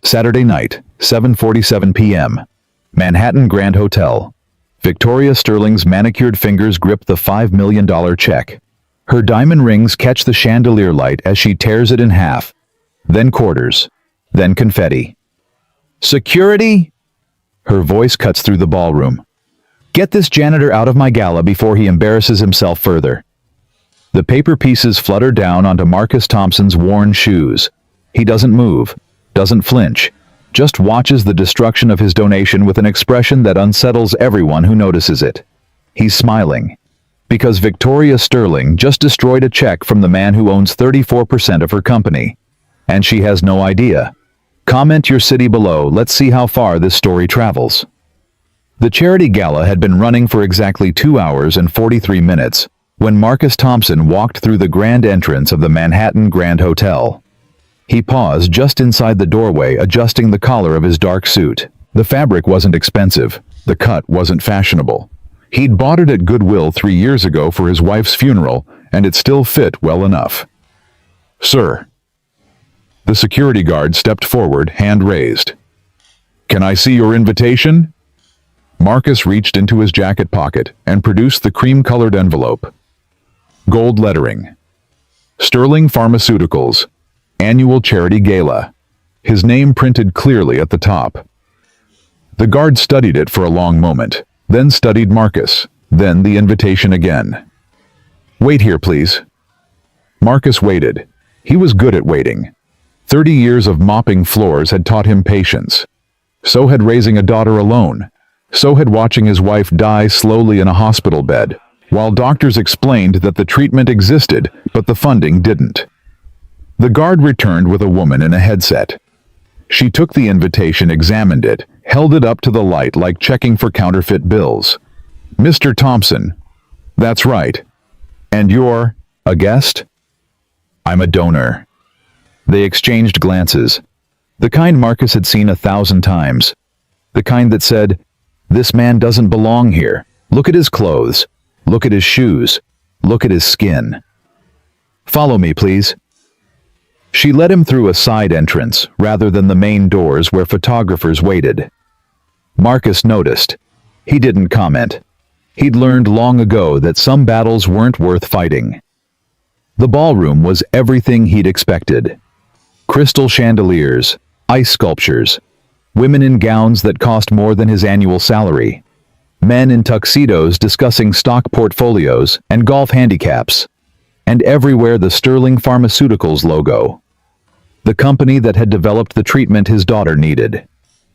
Saturday night, 7:47 p.m. Manhattan Grand Hotel. Victoria Sterling's manicured fingers grip the $5 million check. Her diamond rings catch the chandelier light as she tears it in half. Then quarters. Then confetti. "Security!" Her voice cuts through the ballroom. "Get this janitor out of my gala before he embarrasses himself further." The paper pieces flutter down onto Marcus Thompson's worn shoes. He doesn't move, doesn't flinch, just watches the destruction of his donation with an expression that unsettles everyone who notices it. He's smiling. Because Victoria Sterling just destroyed a check from the man who owns 34% of her company. And she has no idea. Comment your city below, let's see how far this story travels. The charity gala had been running for exactly 2 hours and 43 minutes when Marcus Thompson walked through the grand entrance of the Manhattan Grand Hotel. He paused just inside the doorway, adjusting the collar of his dark suit. The fabric wasn't expensive. The cut wasn't fashionable. He'd bought it at Goodwill 3 years ago for his wife's funeral, and it still fit well enough. "Sir." The security guard stepped forward, hand raised. "Can I see your invitation?" Marcus reached into his jacket pocket and produced the cream-colored envelope. Gold lettering. Sterling Pharmaceuticals. Annual Charity Gala. His name printed clearly at the top. The guard studied it for a long moment, then studied Marcus, then the invitation again. "Wait here, please." Marcus waited. He was good at waiting. 30 years of mopping floors had taught him patience. So had raising a daughter alone. So had watching his wife die slowly in a hospital bed, while doctors explained that the treatment existed, but the funding didn't. The guard returned with a woman in a headset. She took the invitation, examined it, held it up to the light like checking for counterfeit bills. "Mr. Thompson." "That's right. And you're a guest?" "I'm a donor." They exchanged glances. The kind Marcus had seen 1,000 times. The kind that said, "This man doesn't belong here. Look at his clothes. Look at his shoes. Look at his skin." "Follow me, please." She led him through a side entrance rather than the main doors where photographers waited. Marcus noticed. He didn't comment. He'd learned long ago that some battles weren't worth fighting. The ballroom was everything he'd expected. Crystal chandeliers, ice sculptures, women in gowns that cost more than his annual salary, men in tuxedos discussing stock portfolios and golf handicaps, and everywhere the Sterling Pharmaceuticals logo. The company that had developed the treatment his daughter needed.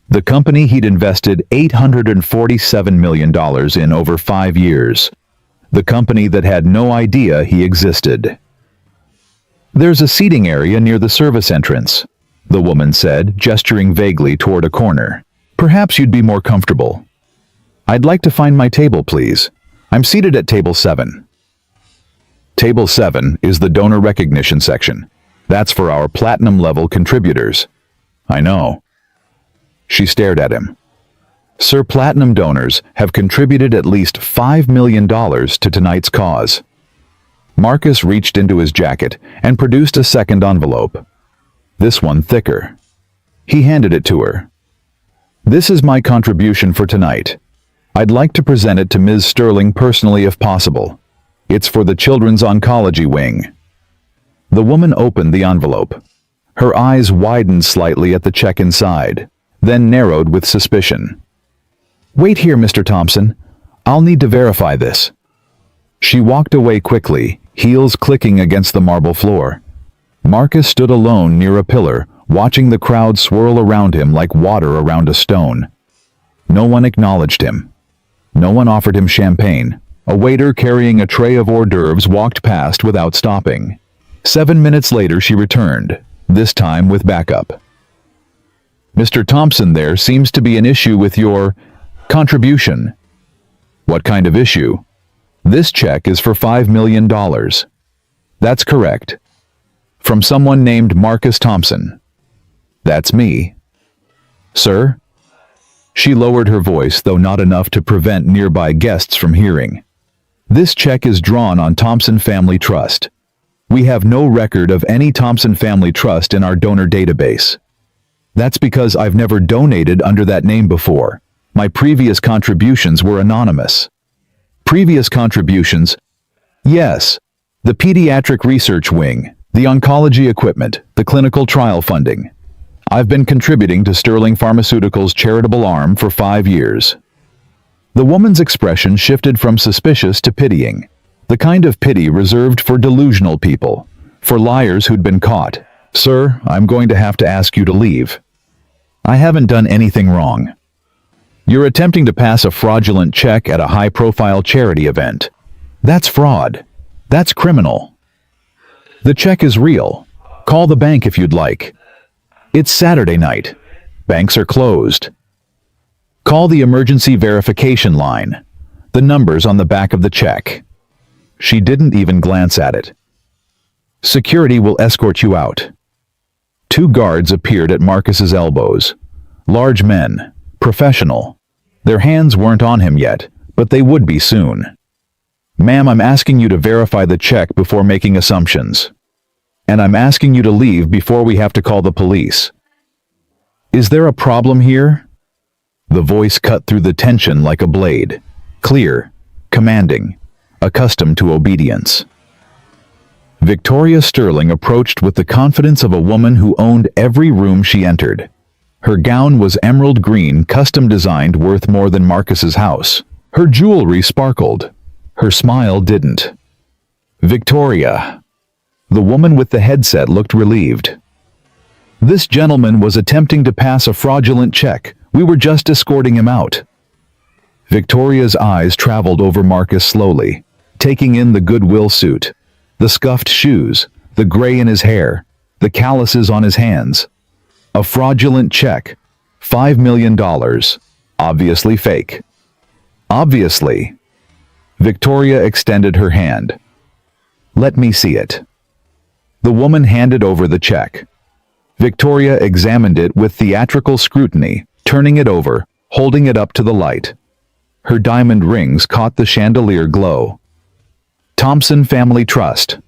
The company he'd invested $847 million in over 5 years. The company that had no idea he existed. "There's a seating area near the service entrance," the woman said, gesturing vaguely toward a corner. "Perhaps you'd be more comfortable." "I'd like to find my table, please. I'm seated at table 7. Table 7 is the donor recognition section. That's for our platinum-level contributors. "I know." She stared at him. "Sir, platinum donors have contributed at least $5 million to tonight's cause." Marcus reached into his jacket and produced a second envelope. This one thicker. He handed it to her. "This is my contribution for tonight. I'd like to present it to Ms. Sterling personally if possible. It's for the Children's Oncology Wing." The woman opened the envelope. Her eyes widened slightly at the check inside, then narrowed with suspicion. "Wait here, Mr. Thompson. I'll need to verify this." She walked away quickly, heels clicking against the marble floor. Marcus stood alone near a pillar, watching the crowd swirl around him like water around a stone. No one acknowledged him. No one offered him champagne. A waiter carrying a tray of hors d'oeuvres walked past without stopping. 7 minutes later she returned, this time with backup. "Mr. Thompson, there seems to be an issue with your contribution." "What kind of issue?" "This check is for $5 million. "That's correct." "From someone named Marcus Thompson." "That's me." "Sir?" She lowered her voice, though not enough to prevent nearby guests from hearing. "This check is drawn on Thompson Family Trust. We have no record of any Thompson Family Trust in our donor database." That's because I've never donated under that name before. My previous contributions were anonymous. Previous contributions? Yes. The pediatric research wing, the oncology equipment, the clinical trial funding. I've been contributing to Sterling Pharmaceuticals' charitable arm for 5 years. The woman's expression shifted from suspicious to pitying, the kind of pity reserved for delusional people, for liars who'd been caught. Sir, I'm going to have to ask you to leave. I haven't done anything wrong. You're attempting to pass a fraudulent check at a high-profile charity event. That's fraud. That's criminal. The check is real. Call the bank if you'd like. It's Saturday night. Banks are closed. Call the emergency verification line. The number's on the back of the check. She didn't even glance at it. Security will escort you out. 2 guards appeared at Marcus's elbows. Large men, professional. Their hands weren't on him yet, but they would be soon. Ma'am, I'm asking you to verify the check before making assumptions. And I'm asking you to leave before we have to call the police. Is there a problem here? The voice cut through the tension like a blade. Clear, commanding, accustomed to obedience. Victoria Sterling approached with the confidence of a woman who owned every room she entered. Her gown was emerald green, custom designed, worth more than Marcus's house. Her jewelry sparkled. Her smile didn't. Victoria. The woman with the headset looked relieved. This gentleman was attempting to pass a fraudulent check. We were just escorting him out. Victoria's eyes traveled over Marcus slowly, taking in the Goodwill suit, the scuffed shoes, the gray in his hair, the calluses on his hands. A fraudulent check. $5 million. Obviously fake. Obviously. Victoria extended her hand. Let me see it. The woman handed over the check. Victoria examined it with theatrical scrutiny, turning it over, holding it up to the light. Her diamond rings caught the chandelier glow. Thompson Family Trust,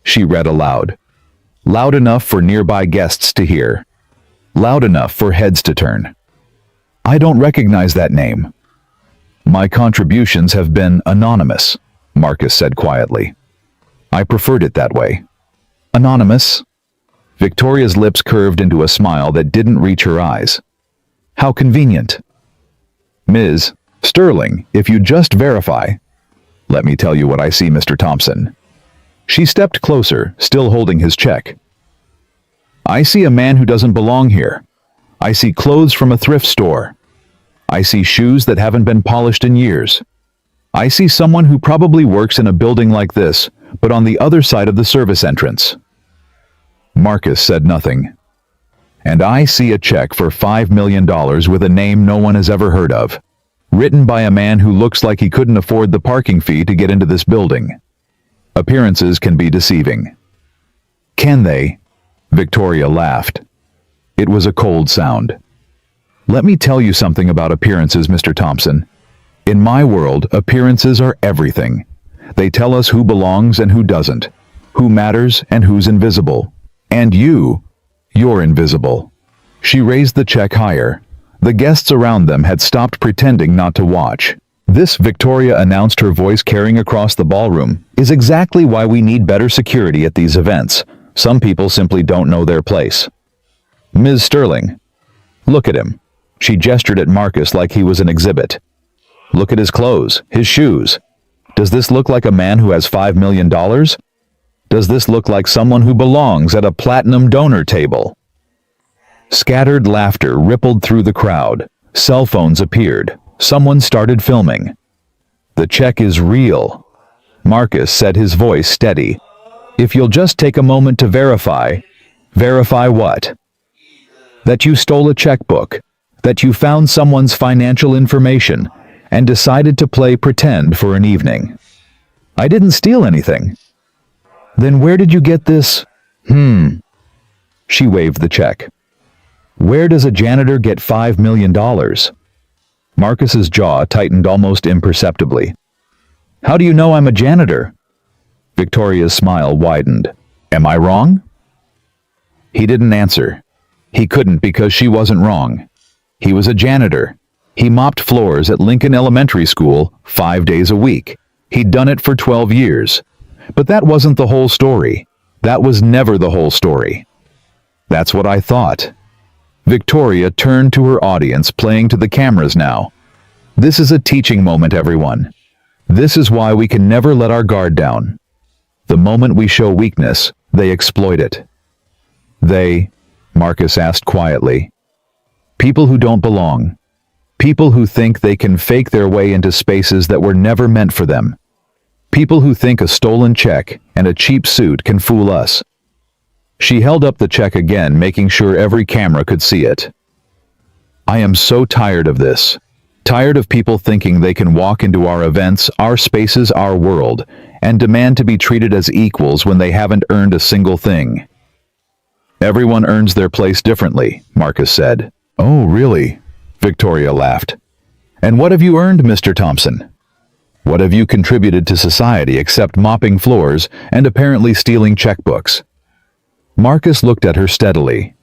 she read aloud. Loud enough for nearby guests to hear. Loud enough for heads to turn. I don't recognize that name. My contributions have been anonymous, Marcus said quietly. I preferred it that way. Anonymous? Victoria's lips curved into a smile that didn't reach her eyes. How convenient. Ms. Sterling, if you just verify. Let me tell you what I see, Mr. Thompson. She stepped closer, still holding his check. I see a man who doesn't belong here. I see clothes from a thrift store. I see shoes that haven't been polished in years. I see someone who probably works in a building like this, but on the other side of the service entrance. Marcus said nothing. And I see a check for $5 million with a name no one has ever heard of, written by a man who looks like he couldn't afford the parking fee to get into this building. Appearances can be deceiving. Can they? Victoria laughed. It was a cold sound. Let me tell you something about appearances, Mr. Thompson. In my world, appearances are everything. They tell us who belongs and who doesn't, who matters and who's invisible. And you're invisible. She raised the check higher. The guests around them had stopped pretending not to watch. This, Victoria announced, her voice carrying across the ballroom, is exactly why we need better security at these events. Some people simply don't know their place. Ms. Sterling, look at him. She gestured at Marcus like he was an exhibit. Look at his clothes, his shoes. Does this look like a man who has $5 million? Does this look like someone who belongs at a platinum donor table? Scattered laughter rippled through the crowd. Cell phones appeared. Someone started filming. The check is real. Marcus said, his voice steady. If you'll just take a moment to verify. Verify what? That you stole a checkbook. That you found someone's financial information and decided to play pretend for an evening. I didn't steal anything. Then where did you get this? She waved the check. Where does a janitor get $5 million? Marcus's jaw tightened almost imperceptibly. How do you know I'm a janitor? Victoria's smile widened. Am I wrong? He didn't answer. He couldn't because she wasn't wrong. He was a janitor. He mopped floors at Lincoln Elementary School 5 days a week. He'd done it for 12 years. But that wasn't the whole story. That was never the whole story. That's what I thought. Victoria turned to her audience, playing to the cameras now. This is a teaching moment, everyone. This is why we can never let our guard down. The moment we show weakness, they exploit it. They, Marcus asked quietly. People who don't belong. People who think they can fake their way into spaces that were never meant for them. People who think a stolen check and a cheap suit can fool us. She held up the check again, making sure every camera could see it. I am so tired of this. Tired of people thinking they can walk into our events, our spaces, our world, and demand to be treated as equals when they haven't earned a single thing. Everyone earns their place differently, Marcus said. Oh, really? Victoria laughed. And what have you earned, Mr. Thompson? What have you contributed to society except mopping floors and apparently stealing checkbooks? Marcus looked at her steadily.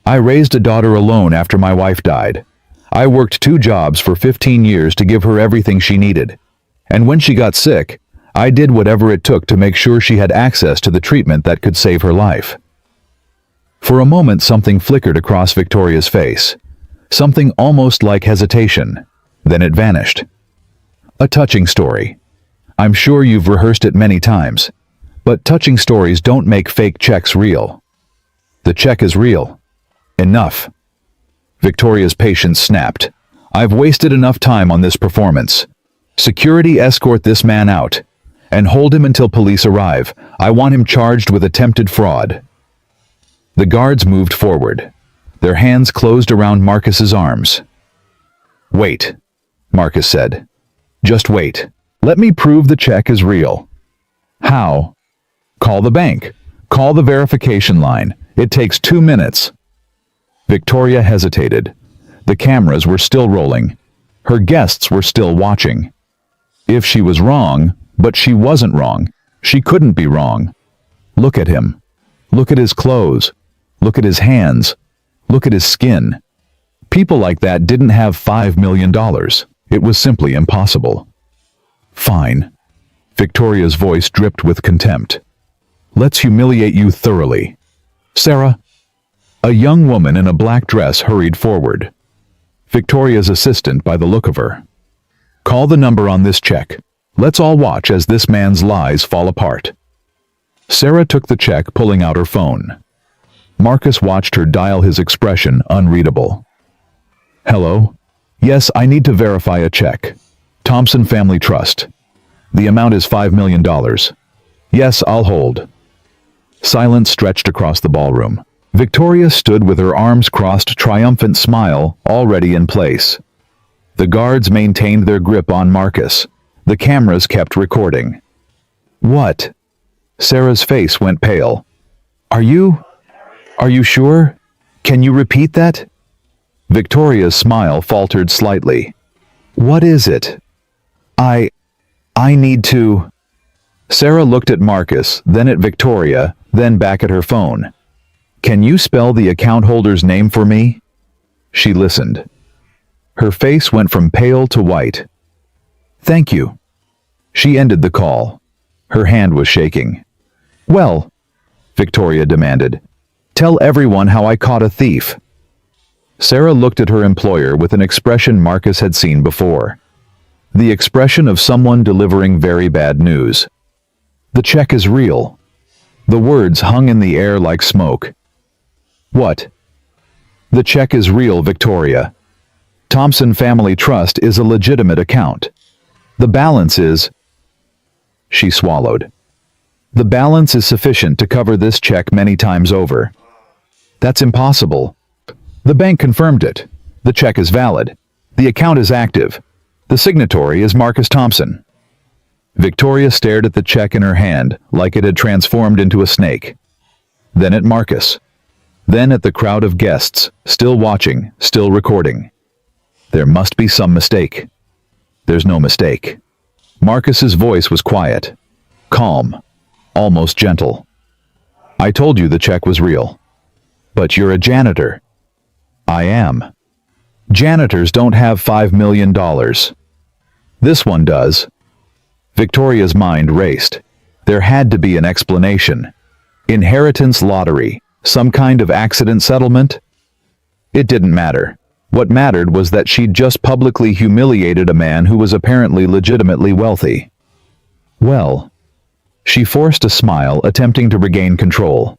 I raised a daughter alone after my wife died. I worked 2 jobs for 15 years to give her everything she needed. And when she got sick, I did whatever it took to make sure she had access to the treatment that could save her life. For a moment, something flickered across Victoria's face. Something almost like hesitation. Then it vanished. A touching story. I'm sure you've rehearsed it many times. But touching stories don't make fake checks real. The check is real. Enough. Victoria's patience snapped. I've wasted enough time on this performance. Security, escort this man out. And hold him until police arrive. I want him charged with attempted fraud. The guards moved forward. Their hands closed around Marcus's arms. Wait, Marcus said. Just wait. Let me prove the check is real. How? Call the bank. Call the verification line. It takes 2 minutes. Victoria hesitated. The cameras were still rolling. Her guests were still watching. If she was wrong, but she wasn't wrong. She couldn't be wrong. Look at him. Look at his clothes. Look at his hands. Look at his skin. People like that didn't have $5 million. It was simply impossible. Fine. Victoria's voice dripped with contempt. Let's humiliate you thoroughly. Sarah. A young woman in a black dress hurried forward. Victoria's assistant by the look of her. Call the number on this check. Let's all watch as this man's lies fall apart. Sarah took the check, pulling out her phone. Marcus watched her dial, his expression unreadable. Hello? Yes, I need to verify a check. Thompson Family Trust. The amount is $5 million. Yes, I'll hold. Silence stretched across the ballroom. Victoria stood with her arms crossed, triumphant smile already in place. The guards maintained their grip on Marcus. The cameras kept recording. What? Sarah's face went pale. Are you sure? Can you repeat that? Victoria's smile faltered slightly. What is it? I need to... Sarah looked at Marcus, then at Victoria, then back at her phone. Can you spell the account holder's name for me? She listened. Her face went from pale to white. Thank you. She ended the call. Her hand was shaking. Well, Victoria demanded, tell everyone how I caught a thief. Sarah looked at her employer with an expression Marcus had seen before. The expression of someone delivering very bad news. The check is real. The words hung in the air like smoke. What? The check is real, Victoria. Thompson Family Trust is a legitimate account. The balance is... She swallowed. The balance is sufficient to cover this check many times over. That's impossible. The bank confirmed it. The check is valid. The account is active. The signatory is Marcus Thompson. Victoria stared at the check in her hand like it had transformed into a snake. Then at Marcus. Then at the crowd of guests, still watching, still recording. There must be some mistake. There's no mistake. Marcus's voice was quiet, calm, almost gentle. I told you the check was real. But you're a janitor. I am. Janitors don't have $5 million. This one does. Victoria's mind raced. There had to be an explanation. Inheritance lottery, some kind of accident settlement? It didn't matter. What mattered was that she'd just publicly humiliated a man who was apparently legitimately wealthy. Well, she forced a smile, attempting to regain control.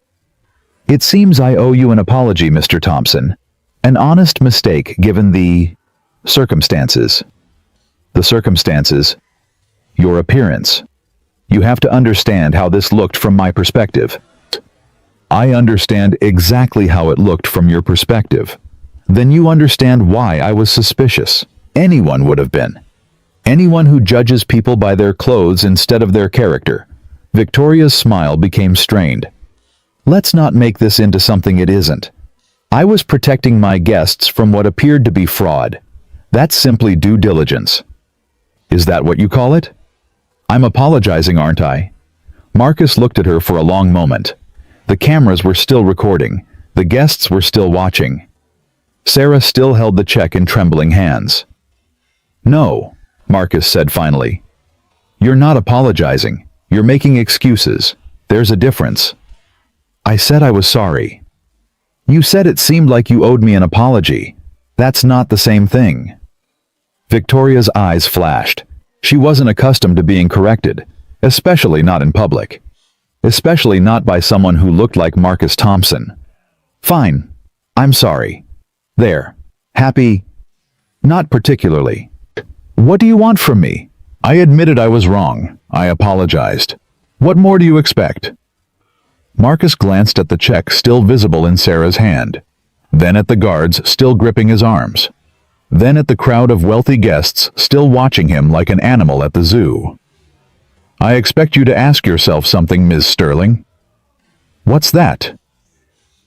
It seems I owe you an apology, Mr. Thompson. An honest mistake given the circumstances. The circumstances? Your appearance. You have to understand how this looked from my perspective. I understand exactly how it looked from your perspective. Then you understand why I was suspicious. Anyone would have been. Anyone who judges people by their clothes instead of their character. Victoria's smile became strained. Let's not make this into something it isn't. I was protecting my guests from what appeared to be fraud. That's simply due diligence. Is that what you call it? I'm apologizing, aren't I? Marcus looked at her for a long moment. The cameras were still recording. The guests were still watching. Sarah still held the check in trembling hands. No, Marcus said finally. You're not apologizing. You're making excuses. There's a difference. I said I was sorry. You said it seemed like you owed me an apology. That's not the same thing. Victoria's eyes flashed. She wasn't accustomed to being corrected, especially not in public. Especially not by someone who looked like Marcus Thompson. Fine. I'm sorry. There. Happy? Not particularly. What do you want from me? I admitted I was wrong. I apologized. What more do you expect? Marcus glanced at the check still visible in Sarah's hand, then at the guards still gripping his arms, then at the crowd of wealthy guests still watching him like an animal at the zoo. I expect you to ask yourself something, Ms. Sterling. What's that?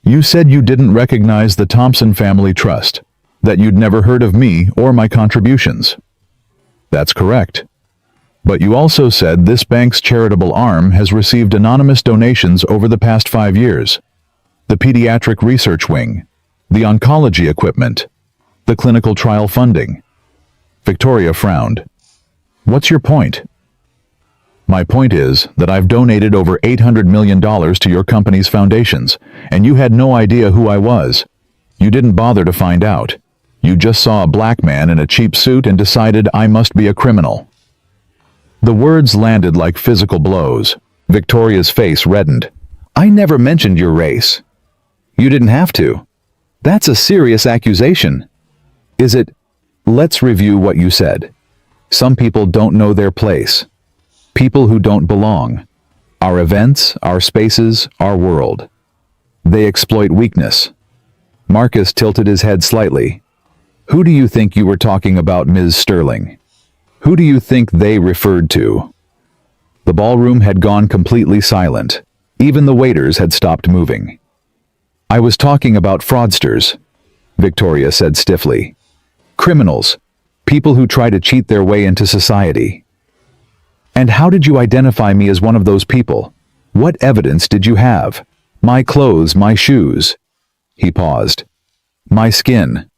You said you didn't recognize the Thompson Family Trust, that you'd never heard of me or my contributions. That's correct. But you also said this bank's charitable arm has received anonymous donations over the past 5 years. The pediatric research wing, the oncology equipment, the clinical trial funding. Victoria frowned. What's your point? My point is that I've donated over $800 million to your company's foundations, and you had no idea who I was. You didn't bother to find out. You just saw a black man in a cheap suit and decided I must be a criminal. The words landed like physical blows. Victoria's face reddened. I never mentioned your race. You didn't have to. That's a serious accusation. Is it? Let's review what you said. Some people don't know their place. People who don't belong. Our events, our spaces, our world. They exploit weakness. Marcus tilted his head slightly. Who do you think you were talking about, Ms. Sterling? Who do you think they referred to? The ballroom had gone completely silent. Even the waiters had stopped moving. I was talking about fraudsters, Victoria said stiffly. Criminals. People who try to cheat their way into society. And how did you identify me as one of those people? What evidence did you have? My clothes, my shoes. He paused. My skin.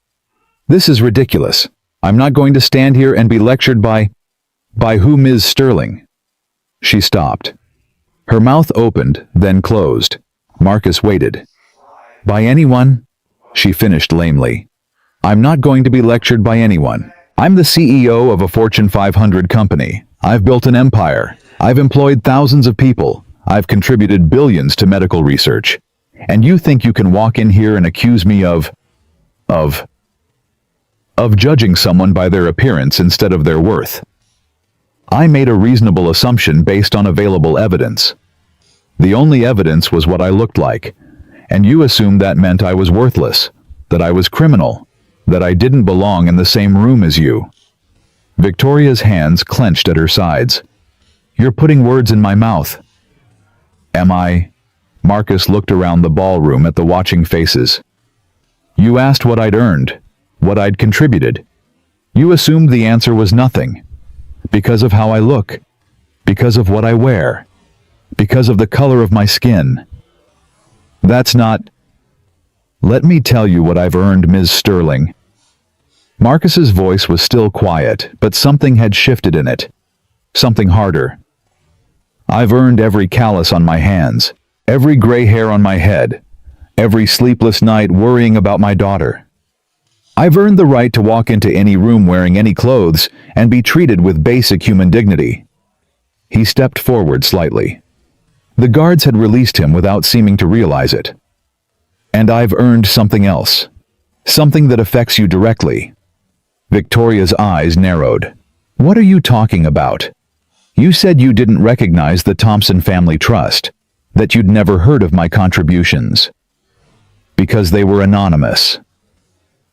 This is ridiculous. I'm not going to stand here and be lectured by who, Ms. Sterling? She stopped. Her mouth opened, then closed. Marcus waited. By anyone? She finished lamely. I'm not going to be lectured by anyone. I'm the CEO of a Fortune 500 company. I've built an empire. I've employed thousands of people. I've contributed billions to medical research. And you think you can walk in here and accuse me of judging someone by their appearance instead of their worth. I made a reasonable assumption based on available evidence. The only evidence was what I looked like, and you assumed that meant I was worthless, that I was criminal, that I didn't belong in the same room as you. Victoria's hands clenched at her sides. You're putting words in my mouth. Am I? Marcus looked around the ballroom at the watching faces. You asked what I'd earned, what I'd contributed. You assumed the answer was nothing. Because of how I look. Because of what I wear. Because of the color of my skin. That's not... Let me tell you what I've earned, Ms. Sterling. Marcus's voice was still quiet, but something had shifted in it. Something harder. I've earned every callus on my hands, every gray hair on my head, every sleepless night worrying about my daughter. I've earned the right to walk into any room wearing any clothes and be treated with basic human dignity. He stepped forward slightly. The guards had released him without seeming to realize it. And I've earned something else. Something that affects you directly. Victoria's eyes narrowed. What are you talking about? You said you didn't recognize the Thompson Family Trust, that you'd never heard of my contributions. Because they were anonymous.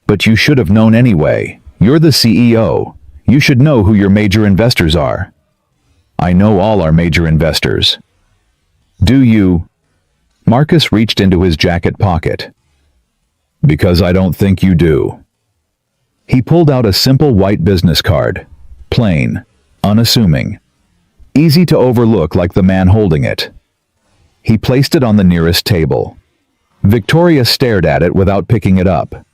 But you should have known anyway. You're the CEO. You should know who your major investors are. I know all our major investors. Do you? Marcus reached into his jacket pocket. Because I don't think you do. He pulled out a simple white business card. Plain, unassuming. Easy to overlook like the man holding it. He placed it on the nearest table. Victoria stared at it without picking it up.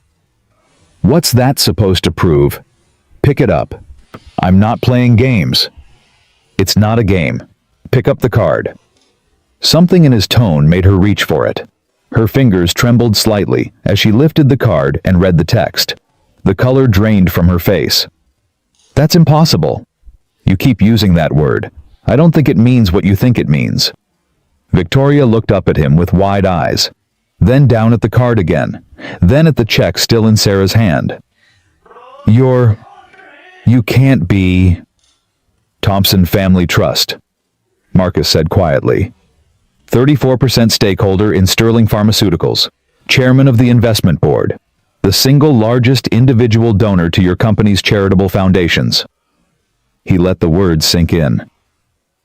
What's that supposed to prove? Pick it up. I'm not playing games. It's not a game. Pick up the card. Something in his tone made her reach for it. Her fingers trembled slightly as she lifted the card and read the text. The color drained from her face. That's impossible. You keep using that word. I don't think it means what you think it means. Victoria looked up at him with wide eyes, then down at the card again, then at the check still in Sarah's hand. You can't be... Thompson Family Trust, Marcus said quietly. 34% stakeholder in Sterling Pharmaceuticals, chairman of the investment board, the single largest individual donor to your company's charitable foundations. He let the words sink in.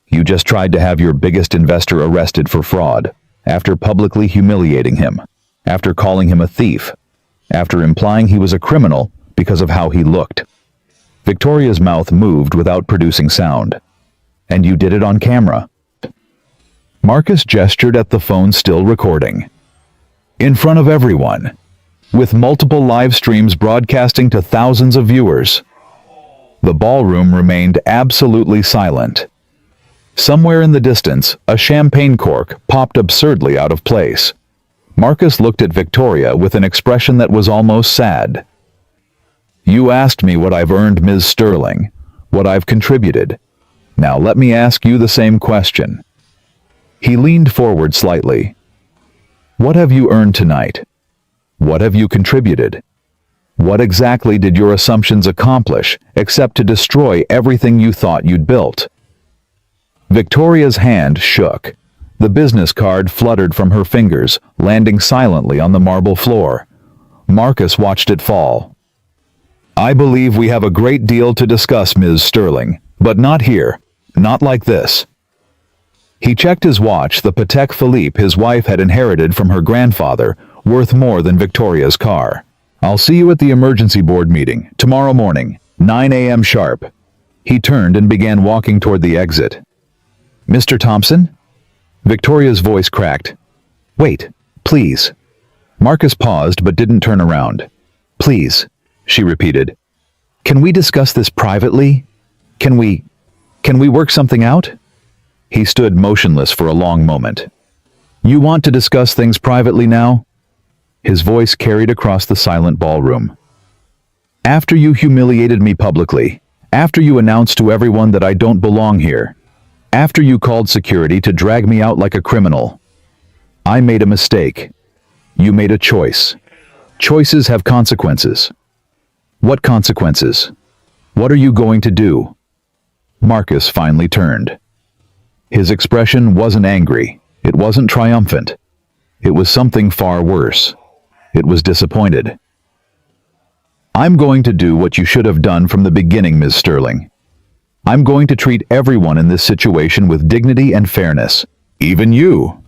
You just tried to have your biggest investor arrested for fraud, after publicly humiliating him, after calling him a thief, after implying he was a criminal because of how he looked. Victoria's mouth moved without producing sound. And you did it on camera. Marcus gestured at the phone still recording. In front of everyone, with multiple live streams broadcasting to thousands of viewers. The ballroom remained absolutely silent. Somewhere in the distance, a champagne cork popped absurdly out of place. Marcus looked at Victoria with an expression that was almost sad. You asked me what I've earned, Ms. Sterling, what I've contributed. Now let me ask you the same question. He leaned forward slightly. What have you earned tonight? What have you contributed? What exactly did your assumptions accomplish, except to destroy everything you thought you'd built? Victoria's hand shook. The business card fluttered from her fingers, landing silently on the marble floor. Marcus watched it fall. I believe we have a great deal to discuss, Ms. Sterling, but not here, not like this. He checked his watch, the Patek Philippe his wife had inherited from her grandfather, worth more than Victoria's car. I'll see you at the emergency board meeting, tomorrow morning, 9 a.m. sharp. He turned and began walking toward the exit. Mr. Thompson? Victoria's voice cracked. Wait, please. Marcus paused but didn't turn around. Please, she repeated. Can we discuss this privately? Can we work something out? He stood motionless for a long moment. You want to discuss things privately now? His voice carried across the silent ballroom. After you humiliated me publicly, after you announced to everyone that I don't belong here, after you called security to drag me out like a criminal, I made a mistake. You made a choice. Choices have consequences. What consequences? What are you going to do? Marcus finally turned. His expression wasn't angry. It wasn't triumphant. It was something far worse. It was disappointed. I'm going to do what you should have done from the beginning, Ms. Sterling. I'm going to treat everyone in this situation with dignity and fairness. Even you.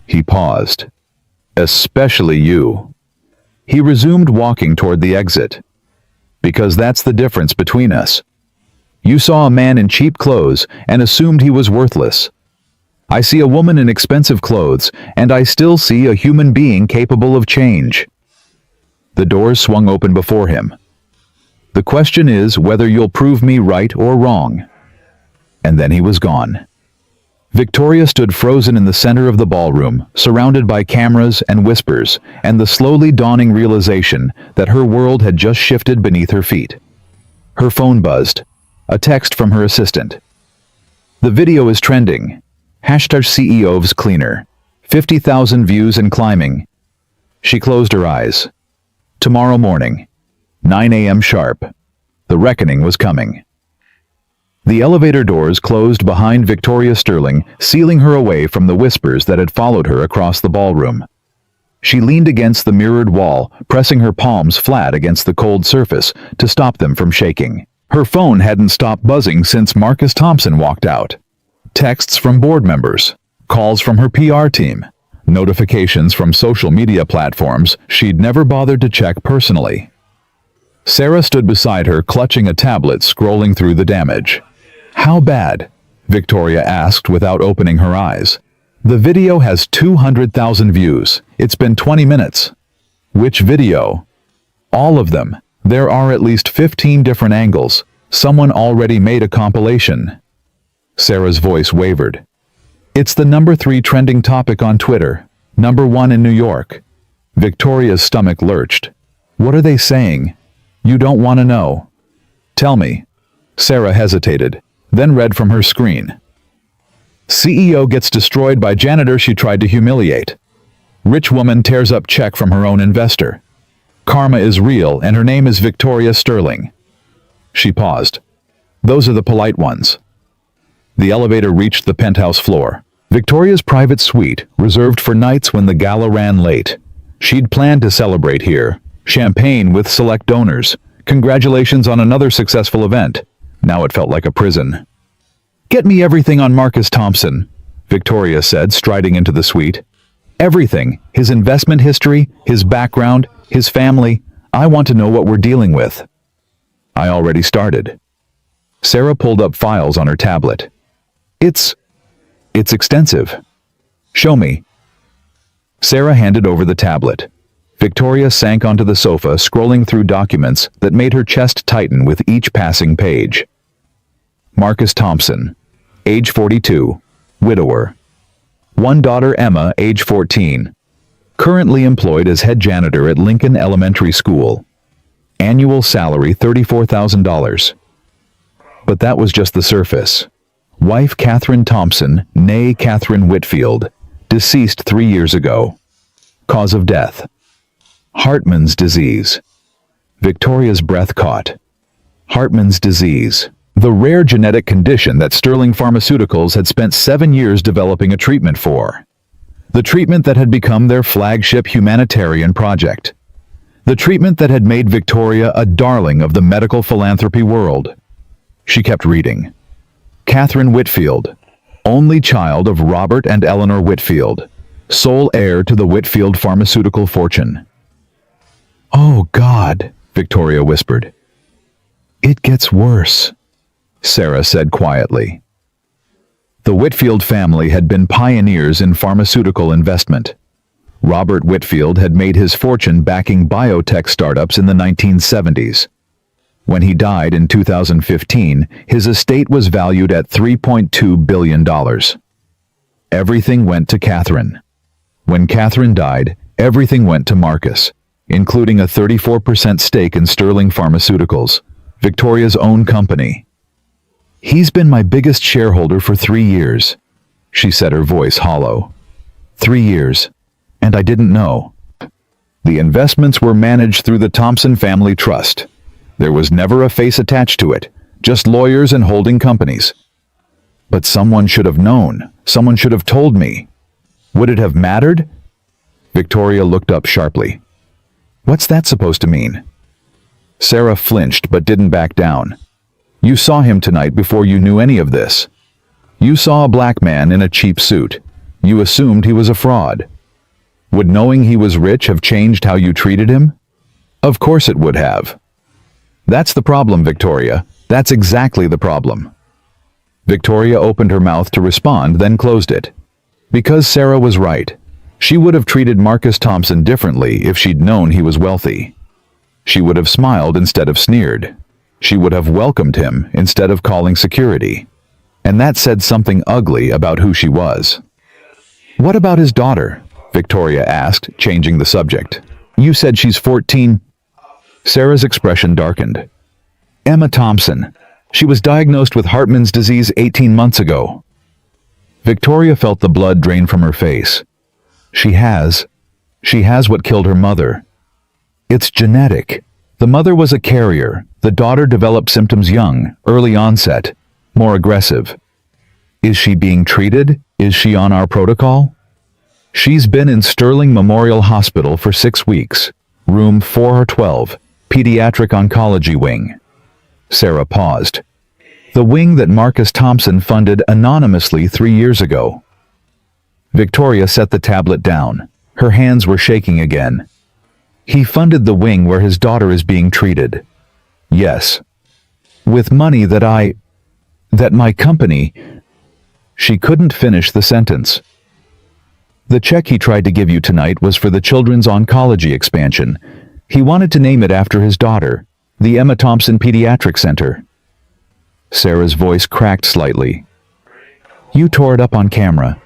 He paused. Especially you. He resumed walking toward the exit. Because that's the difference between us. You saw a man in cheap clothes and assumed he was worthless. I see a woman in expensive clothes, and I still see a human being capable of change. The doors swung open before him. "The question is whether you'll prove me right or wrong." And then he was gone. Victoria stood frozen in the center of the ballroom, surrounded by cameras and whispers, and the slowly dawning realization that her world had just shifted beneath her feet. Her phone buzzed. A text from her assistant. "The video is trending. Hashtag CEO's cleaner. 50,000 views and climbing." She closed her eyes. Tomorrow morning, 9 a.m. sharp. The reckoning was coming. The elevator doors closed behind Victoria Sterling, sealing her away from the whispers that had followed her across the ballroom. She leaned against the mirrored wall, pressing her palms flat against the cold surface to stop them from shaking. Her phone hadn't stopped buzzing since Marcus Thompson walked out. Texts from board members, calls from her PR team, notifications from social media platforms she'd never bothered to check personally. Sarah stood beside her, clutching a tablet, scrolling through the damage. "How bad?" Victoria asked without opening her eyes. "The video has 200,000 views. It's been 20 minutes." "Which video?" "All of them. There are at least 15 different angles. Someone already made a compilation." Sarah's voice wavered. "It's the number 3 trending topic on Twitter. Number 1 in New York." Victoria's stomach lurched. "What are they saying?" "You don't want to know." "Tell me." Sarah hesitated, then read from her screen. "CEO gets destroyed by janitor she tried to humiliate. Rich woman tears up check from her own investor. Karma is real and her name is Victoria Sterling." She paused. "Those are the polite ones." The elevator reached the penthouse floor. Victoria's private suite, reserved for nights when the gala ran late. She'd planned to celebrate here. Champagne with select donors. Congratulations on another successful event. Now it felt like a prison. "Get me everything on Marcus Thompson," Victoria said, striding into the suite. "Everything. His investment history, his background, his family. I want to know what we're dealing with." "I already started." Sarah pulled up files on her tablet. It's extensive." "Show me." Sarah handed over the tablet. Victoria sank onto the sofa, scrolling through documents that made her chest tighten with each passing page. Marcus Thompson, age 42, widower. One daughter, Emma, age 14. Currently employed as head janitor at Lincoln Elementary School. Annual salary $34,000. But that was just the surface. Wife Catherine Thompson, née Catherine Whitfield, deceased 3 years ago. Cause of death: Hartman's disease. Victoria's breath caught. Hartman's disease, the rare genetic condition that Sterling Pharmaceuticals had spent 7 years developing a treatment for. The treatment that had become their flagship humanitarian project. The treatment that had made Victoria a darling of the medical philanthropy world. She kept reading. Catherine Whitfield, only child of Robert and Eleanor Whitfield, sole heir to the Whitfield pharmaceutical fortune. "Oh God," Victoria whispered. "It gets worse," Sarah said quietly. The Whitfield family had been pioneers in pharmaceutical investment. Robert Whitfield had made his fortune backing biotech startups in the 1970s. When he died in 2015, his estate was valued at $3.2 billion. Everything went to Catherine. When Catherine died, everything went to Marcus, including a 34% stake in Sterling Pharmaceuticals, Victoria's own company. "He's been my biggest shareholder for 3 years," she said, her voice hollow. 3 years, and I didn't know. The investments were managed through the Thompson Family Trust. There was never a face attached to it, just lawyers and holding companies. But someone should have known. Someone should have told me. Would it have mattered? Victoria looked up sharply. "What's that supposed to mean?" Sarah flinched but didn't back down. "You saw him tonight before you knew any of this. You saw a black man in a cheap suit. You assumed he was a fraud. Would knowing he was rich have changed how you treated him? Of course it would have. That's the problem, Victoria. That's exactly the problem." Victoria opened her mouth to respond, then closed it. Because Sarah was right. She would have treated Marcus Thompson differently if she'd known he was wealthy. She would have smiled instead of sneered. She would have welcomed him instead of calling security. And that said something ugly about who she was. "What about his daughter?" Victoria asked, changing the subject. "You said she's 14. Sarah's expression darkened. "Emma Thompson. She was diagnosed with Hartman's disease 18 months ago." Victoria felt the blood drain from her face. She has what killed her mother. It's genetic. The mother was a carrier. The daughter developed symptoms young, early onset, more aggressive. Is she being treated? Is she on our protocol? She's been in Sterling Memorial Hospital for 6 weeks. Room 412, Pediatric Oncology Wing. Sarah paused. The wing that Marcus Thompson funded anonymously 3 years ago. Victoria set the tablet down. Her hands were shaking again. He funded the wing where his daughter is being treated. Yes. With money that my company... She couldn't finish the sentence. The check he tried to give you tonight was for the children's oncology expansion. He wanted to name it after his daughter, the Emma Thompson Pediatric Center. Sarah's voice cracked slightly. You tore it up on camera.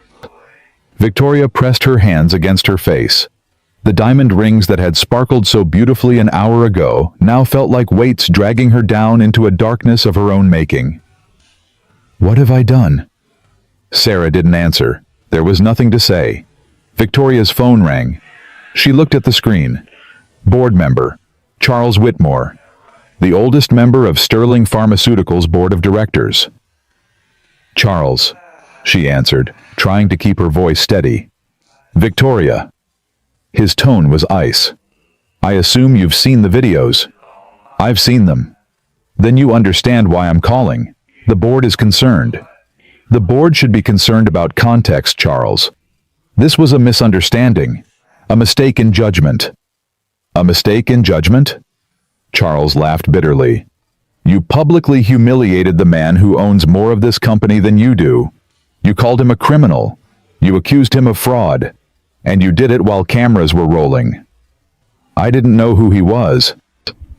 Victoria pressed her hands against her face. The diamond rings that had sparkled so beautifully an hour ago now felt like weights dragging her down into a darkness of her own making. What have I done? Sarah didn't answer. There was nothing to say. Victoria's phone rang. She looked at the screen. Board member, Charles Whitmore, the oldest member of Sterling Pharmaceuticals' board of directors. Charles, she answered, trying to keep her voice steady. Victoria. His tone was ice. I assume you've seen the videos. I've seen them. Then you understand why I'm calling. The board is concerned. The board should be concerned about context, Charles. This was a misunderstanding. A mistake in judgment. A mistake in judgment? Charles laughed bitterly. You publicly humiliated the man who owns more of this company than you do. You called him a criminal. You accused him of fraud. And you did it while cameras were rolling. I didn't know who he was.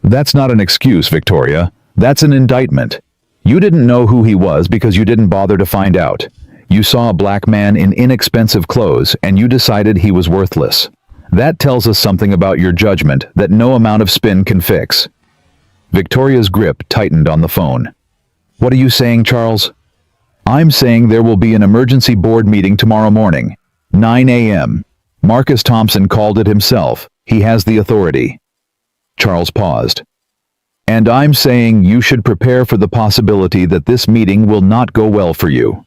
That's not an excuse, Victoria. That's an indictment. You didn't know who he was because you didn't bother to find out. You saw a black man in inexpensive clothes and you decided he was worthless. That tells us something about your judgment that no amount of spin can fix. Victoria's grip tightened on the phone. What are you saying, Charles? I'm saying there will be an emergency board meeting tomorrow morning, 9 a.m. Marcus Thompson called it himself. He has the authority. Charles paused. And I'm saying you should prepare for the possibility that this meeting will not go well for you.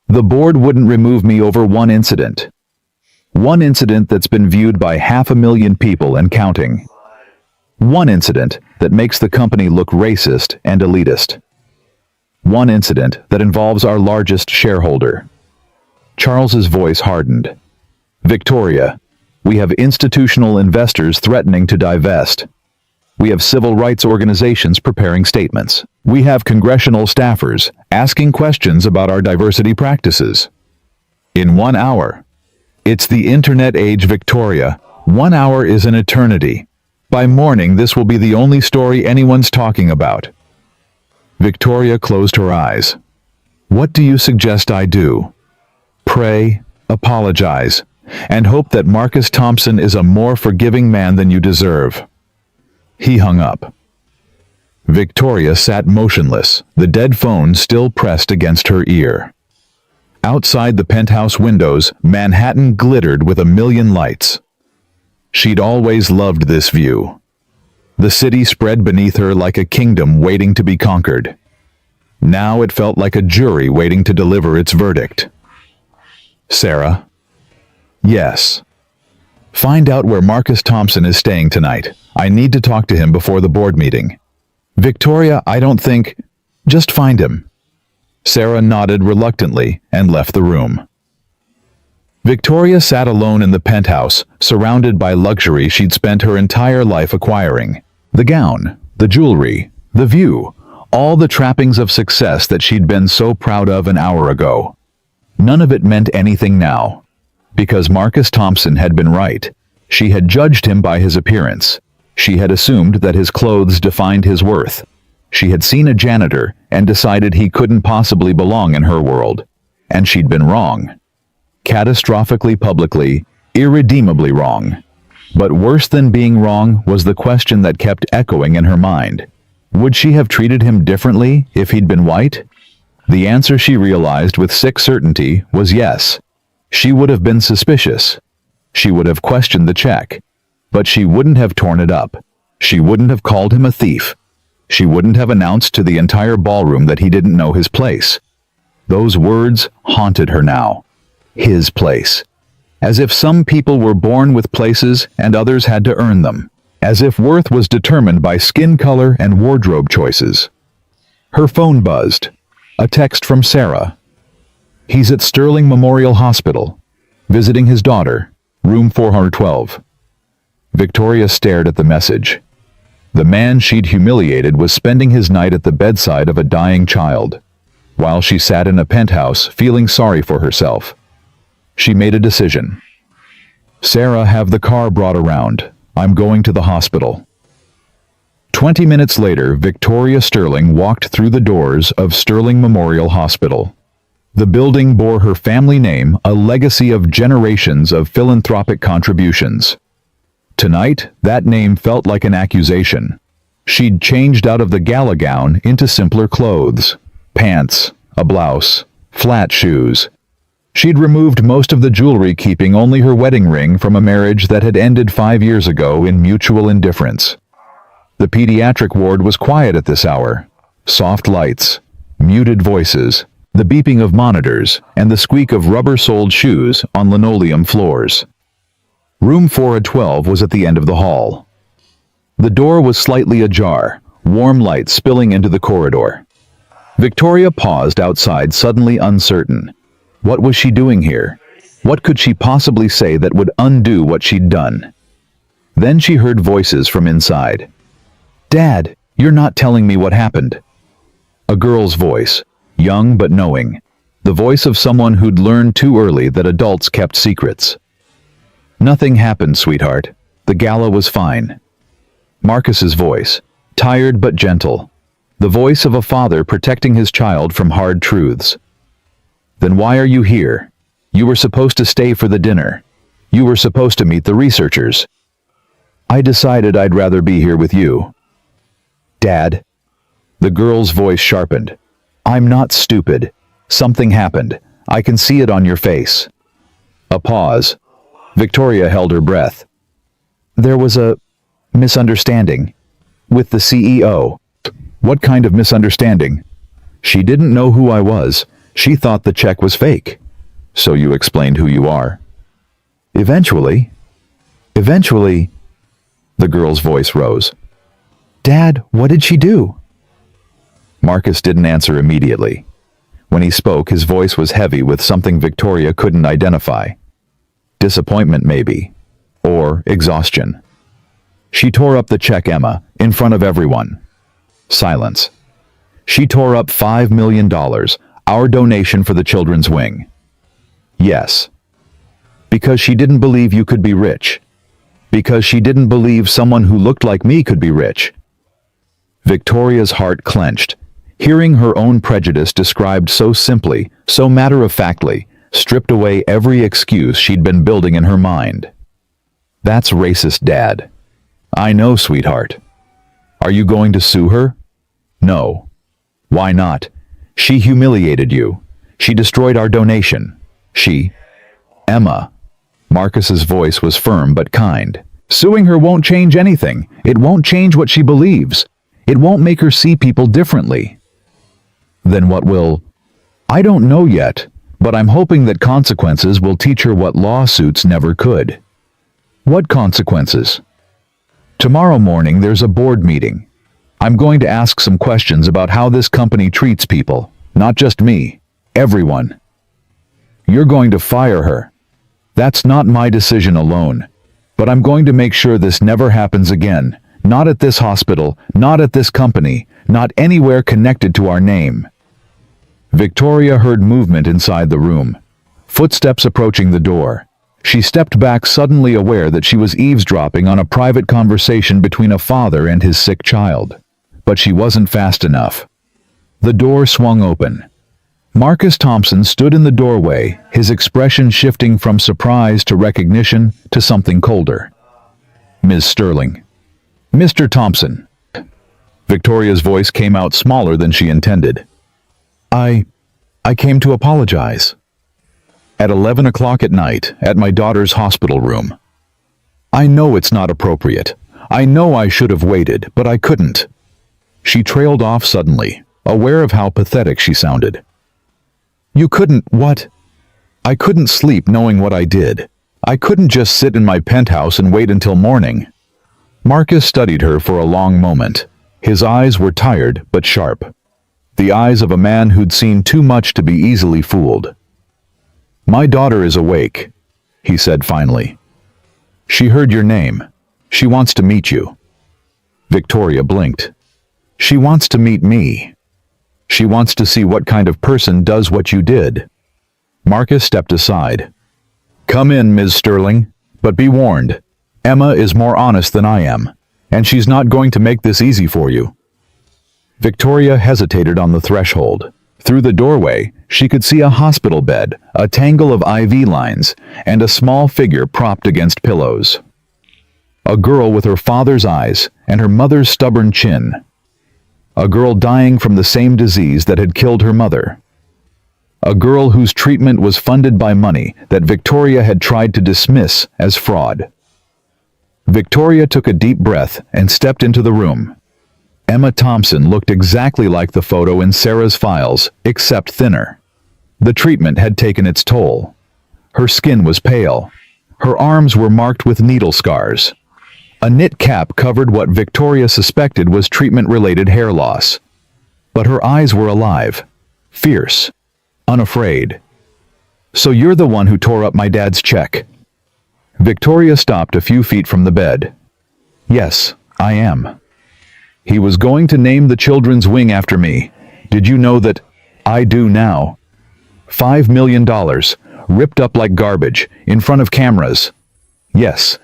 The board wouldn't remove me over one incident. One incident that's been viewed by 500,000 people and counting. One incident that makes the company look racist and elitist. One incident that involves our largest shareholder. Charles's voice hardened. Victoria, we have institutional investors threatening to divest. We have civil rights organizations preparing statements. We have congressional staffers asking questions about our diversity practices. In 1 hour. It's the internet age, Victoria. 1 hour is an eternity. By morning, this will be the only story anyone's talking about. Victoria closed her eyes. What do you suggest I do? Pray, apologize, and hope that Marcus Thompson is a more forgiving man than you deserve. He hung up. Victoria sat motionless, the dead phone still pressed against her ear. Outside the penthouse windows, Manhattan glittered with 1,000,000 lights. She'd always loved this view. The city spread beneath her like a kingdom waiting to be conquered. Now it felt like a jury waiting to deliver its verdict. Sarah? Yes. Find out where Marcus Thompson is staying tonight. I need to talk to him before the board meeting. Victoria, I don't think... Just find him. Sarah nodded reluctantly and left the room. Victoria sat alone in the penthouse, surrounded by luxury she'd spent her entire life acquiring. The gown, the jewelry, the view, all the trappings of success that she'd been so proud of an hour ago. None of it meant anything now. Because Marcus Thompson had been right. She had judged him by his appearance. She had assumed that his clothes defined his worth. She had seen a janitor and decided he couldn't possibly belong in her world. And she'd been wrong. Catastrophically, publicly, irredeemably wrong. But worse than being wrong was the question that kept echoing in her mind. Would she have treated him differently if he'd been white? The answer, she realized with sick certainty, was yes. She would have been suspicious. She would have questioned the check. But she wouldn't have torn it up. She wouldn't have called him a thief. She wouldn't have announced to the entire ballroom that he didn't know his place. Those words haunted her now. His place. As if some people were born with places and others had to earn them. As if worth was determined by skin color and wardrobe choices. Her phone buzzed. A text from Sarah. He's at Sterling Memorial Hospital, visiting his daughter, room 412. Victoria stared at the message. The man she'd humiliated was spending his night at the bedside of a dying child, while she sat in a penthouse feeling sorry for herself. She made a decision. Sarah, have the car brought around. I'm going to the hospital. 20 minutes later, Victoria Sterling walked through the doors of Sterling Memorial Hospital. The building bore her family name, a legacy of generations of philanthropic contributions. Tonight, that name felt like an accusation. She'd changed out of the gala gown into simpler clothes. Pants, a blouse, flat shoes. She'd removed most of the jewelry, keeping only her wedding ring from a marriage that had ended 5 years ago in mutual indifference. The pediatric ward was quiet at this hour. Soft lights, muted voices, the beeping of monitors, and the squeak of rubber-soled shoes on linoleum floors. Room 412 was at the end of the hall. The door was slightly ajar, warm light spilling into the corridor. Victoria paused outside, suddenly uncertain. What was she doing here? What could she possibly say that would undo what she'd done? Then she heard voices from inside. "Dad, you're not telling me what happened." A girl's voice, young but knowing. The voice of someone who'd learned too early that adults kept secrets. "Nothing happened, sweetheart. The gala was fine." Marcus's voice, tired but gentle. The voice of a father protecting his child from hard truths. "Then why are you here? You were supposed to stay for the dinner. You were supposed to meet the researchers." "I decided I'd rather be here with you." "Dad." The girl's voice sharpened. "I'm not stupid. Something happened. I can see it on your face." A pause. Victoria held her breath. "There was a misunderstanding with the CEO." "What kind of misunderstanding?" "She didn't know who I was. She thought the check was fake." "So you explained who you are?" Eventually, the girl's voice rose. "Dad, what did she do?" Marcus didn't answer immediately. When he spoke, his voice was heavy with something Victoria couldn't identify. Disappointment, maybe. Or exhaustion. "She tore up the check, Emma, in front of everyone." Silence. "She tore up $5 million, our donation for the children's wing." "Yes. Because she didn't believe you could be rich. Because she didn't believe someone who looked like me could be rich." Victoria's heart clenched. Hearing her own prejudice described so simply, so matter-of-factly, stripped away every excuse she'd been building in her mind. "That's racist, Dad." "I know, sweetheart." "Are you going to sue her?" "No." "Why not? She humiliated you. She destroyed our donation. She..." "Emma." Marcus's voice was firm but kind. "Suing her won't change anything. It won't change what she believes. It won't make her see people differently." "Then what will?" "I don't know yet, but I'm hoping that consequences will teach her what lawsuits never could." "What consequences?" "Tomorrow morning there's a board meeting. I'm going to ask some questions about how this company treats people, not just me, everyone." "You're going to fire her." "That's not my decision alone. But I'm going to make sure this never happens again. Not at this hospital, not at this company, not anywhere connected to our name." Victoria heard movement inside the room. Footsteps approaching the door. She stepped back, suddenly aware that she was eavesdropping on a private conversation between a father and his sick child. But she wasn't fast enough. The door swung open. Marcus Thompson stood in the doorway, his expression shifting from surprise to recognition to something colder. "Ms. Sterling." "Mr. Thompson." Victoria's voice came out smaller than she intended. I came to apologize. At 11 o'clock at night, at my daughter's hospital room. I know it's not appropriate. I know I should have waited, but I couldn't." She trailed off suddenly, aware of how pathetic she sounded. "You couldn't what?" "I couldn't sleep knowing what I did. I couldn't just sit in my penthouse and wait until morning." Marcus studied her for a long moment. His eyes were tired but sharp. The eyes of a man who'd seen too much to be easily fooled. "My daughter is awake," he said finally. "She heard your name. She wants to meet you." Victoria blinked. "She wants to meet me. She wants to see what kind of person does what you did." Marcus stepped aside. "Come in, Ms. Sterling, but be warned. Emma is more honest than I am, and she's not going to make this easy for you." Victoria hesitated on the threshold. Through the doorway, she could see a hospital bed, a tangle of IV lines, and a small figure propped against pillows. A girl with her father's eyes and her mother's stubborn chin. A girl dying from the same disease that had killed her mother. A girl whose treatment was funded by money that Victoria had tried to dismiss as fraud. Victoria took a deep breath and stepped into the room. Emma Thompson looked exactly like the photo in Sarah's files, except thinner. The treatment had taken its toll. Her skin was pale. Her arms were marked with needle scars. A knit cap covered what Victoria suspected was treatment-related hair loss. But her eyes were alive, fierce, unafraid. "So you're the one who tore up my dad's check?" Victoria stopped a few feet from the bed. "Yes, I am. He was going to name the children's wing after me. Did you know that? I do now. $5 million, ripped up like garbage, in front of cameras." "Yes."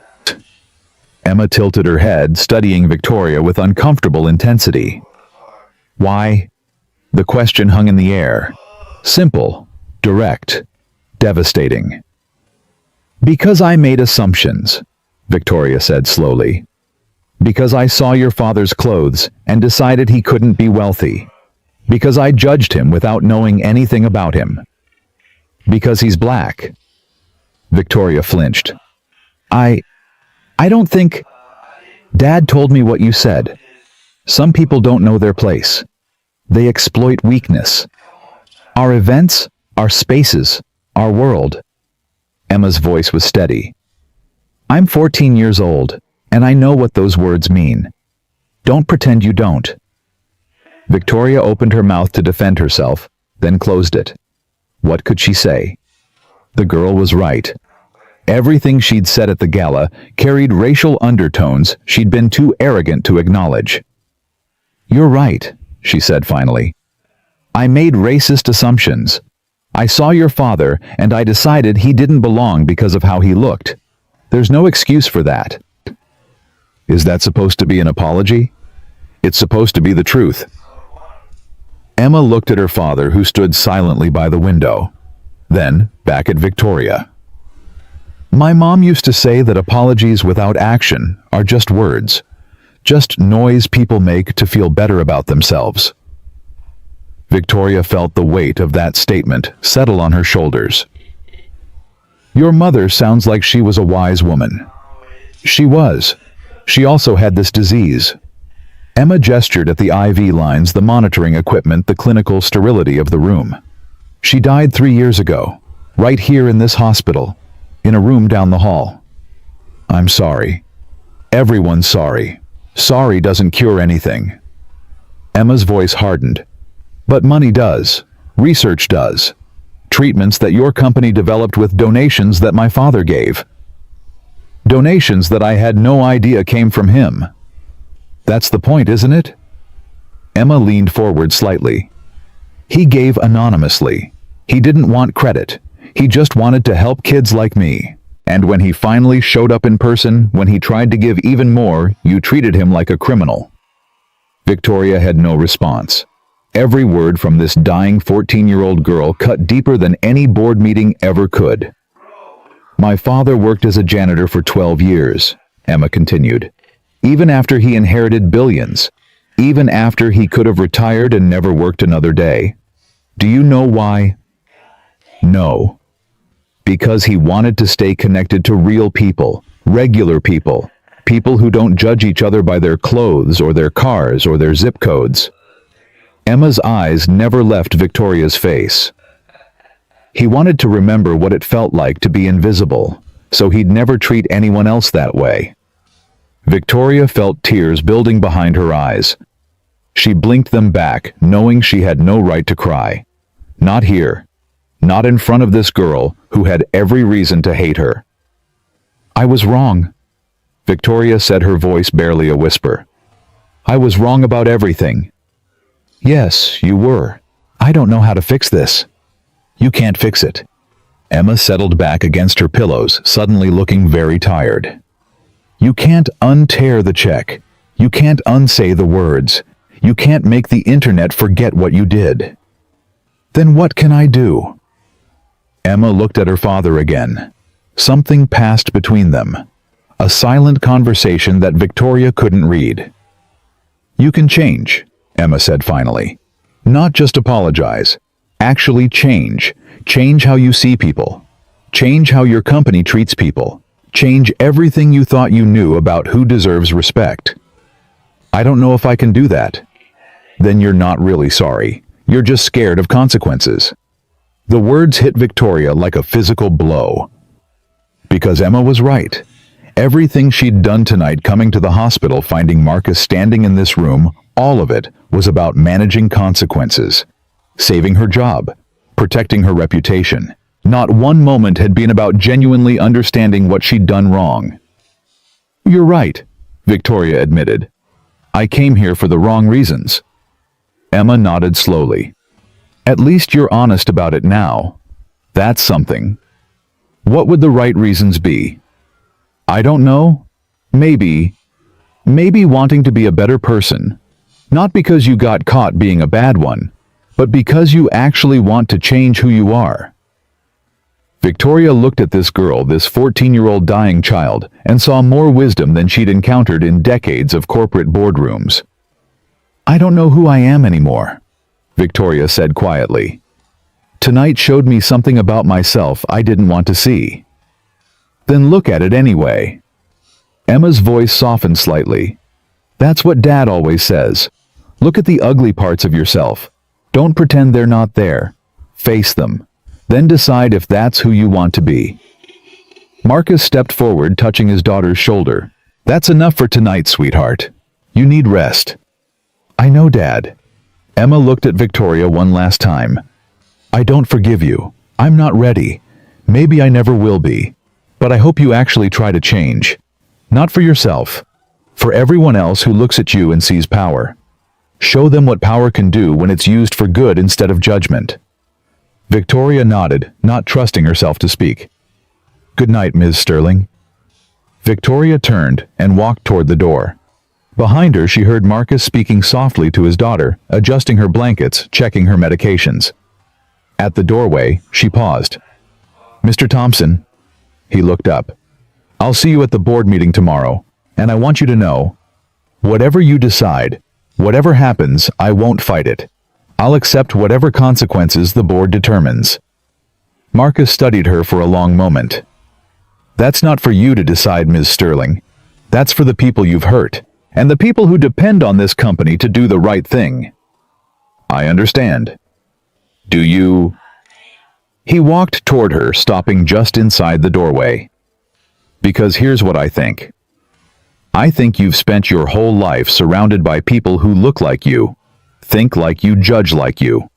Emma tilted her head, studying Victoria with uncomfortable intensity. "Why?" The question hung in the air. Simple, direct, devastating. "Because I made assumptions," Victoria said slowly. "Because I saw your father's clothes and decided he couldn't be wealthy. Because I judged him without knowing anything about him. Because he's black." Victoria flinched. I don't think... Dad told me what you said. Some people don't know their place. They exploit weakness. Our events, our spaces, our world." Emma's voice was steady. "I'm 14 years old, and I know what those words mean. Don't pretend you don't." Victoria opened her mouth to defend herself, then closed it. What could she say? The girl was right. Everything she'd said at the gala carried racial undertones she'd been too arrogant to acknowledge. "You're right," she said finally. "I made racist assumptions. I saw your father and I decided he didn't belong because of how he looked. There's no excuse for that." "Is that supposed to be an apology?" "It's supposed to be the truth." Emma looked at her father, who stood silently by the window. Then, back at Victoria. "My mom used to say that apologies without action are just words, just noise people make to feel better about themselves." Victoria felt the weight of that statement settle on her shoulders. "Your mother sounds like she was a wise woman." "She was. She also had this disease." Emma gestured at the IV lines, the monitoring equipment, the clinical sterility of the room. "She died 3 years ago, right here in this hospital, in a room down the hall." "I'm sorry." "Everyone's sorry. Sorry doesn't cure anything." Emma's voice hardened. "But money does. Research does. Treatments that your company developed with donations that my father gave. Donations that I had no idea came from him. That's the point, isn't it?" Emma leaned forward slightly. "He gave anonymously. He didn't want credit. He just wanted to help kids like me. And when he finally showed up in person, when he tried to give even more, you treated him like a criminal." Victoria had no response. Every word from this dying 14-year-old girl cut deeper than any board meeting ever could. "My father worked as a janitor for 12 years, Emma continued. "Even after he inherited billions. Even after he could have retired and never worked another day. Do you know why? No. Because he wanted to stay connected to real people, regular people, people who don't judge each other by their clothes or their cars or their zip codes." Emma's eyes never left Victoria's face. He wanted to remember what it felt like to be invisible, so he'd never treat anyone else that way. Victoria felt tears building behind her eyes. She blinked them back, knowing she had no right to cry. Not here. Not in front of this girl who had every reason to hate her. "I was wrong," Victoria said, her voice barely a whisper. "I was wrong about everything." "Yes, you were. I don't know how to fix this." "You can't fix it." Emma settled back against her pillows, suddenly looking very tired. "You can't untear the check. You can't unsay the words. You can't make the internet forget what you did." "Then what can I do?" Emma looked at her father again. Something passed between them. A silent conversation that Victoria couldn't read. "You can change," Emma said finally. "Not just apologize. Actually change. Change how you see people. Change how your company treats people. Change everything you thought you knew about who deserves respect." "I don't know if I can do that." "Then you're not really sorry. You're just scared of consequences." The words hit Victoria like a physical blow. Because Emma was right. Everything she'd done tonight, coming to the hospital, finding Marcus standing in this room, all of it was about managing consequences. Saving her job. Protecting her reputation. Not one moment had been about genuinely understanding what she'd done wrong. "You're right," Victoria admitted. "I came here for the wrong reasons." Emma nodded slowly. "At least you're honest about it now. That's something. What would the right reasons be?" "I don't know. Maybe wanting to be a better person. Not because you got caught being a bad one, but because you actually want to change who you are." Victoria looked at this girl, this 14-year-old dying child, and saw more wisdom than she'd encountered in decades of corporate boardrooms. "I don't know who I am anymore," Victoria said quietly. "Tonight showed me something about myself I didn't want to see." "Then look at it anyway." Emma's voice softened slightly. "That's what Dad always says. Look at the ugly parts of yourself. Don't pretend they're not there. Face them. Then decide if that's who you want to be." Marcus stepped forward, touching his daughter's shoulder. "That's enough for tonight, sweetheart. You need rest." "I know, Dad." Emma looked at Victoria one last time. "I don't forgive you. I'm not ready. Maybe I never will be. But I hope you actually try to change. Not for yourself. For everyone else who looks at you and sees power. Show them what power can do when it's used for good instead of judgment." Victoria nodded, not trusting herself to speak. "Good night, Ms. Sterling." Victoria turned and walked toward the door. Behind her, she heard Marcus speaking softly to his daughter, adjusting her blankets, checking her medications. At the doorway, she paused. "Mr. Thompson." He looked up. "I'll see you at the board meeting tomorrow, and I want you to know, whatever you decide, whatever happens, I won't fight it. I'll accept whatever consequences the board determines." Marcus studied her for a long moment. "That's not for you to decide, Ms. Sterling. That's for the people you've hurt, and the people who depend on this company to do the right thing." "I understand. Do you—" He walked toward her, stopping just inside the doorway. "Because here's what I think. I think you've spent your whole life surrounded by people who look like you, think like you, judge like you.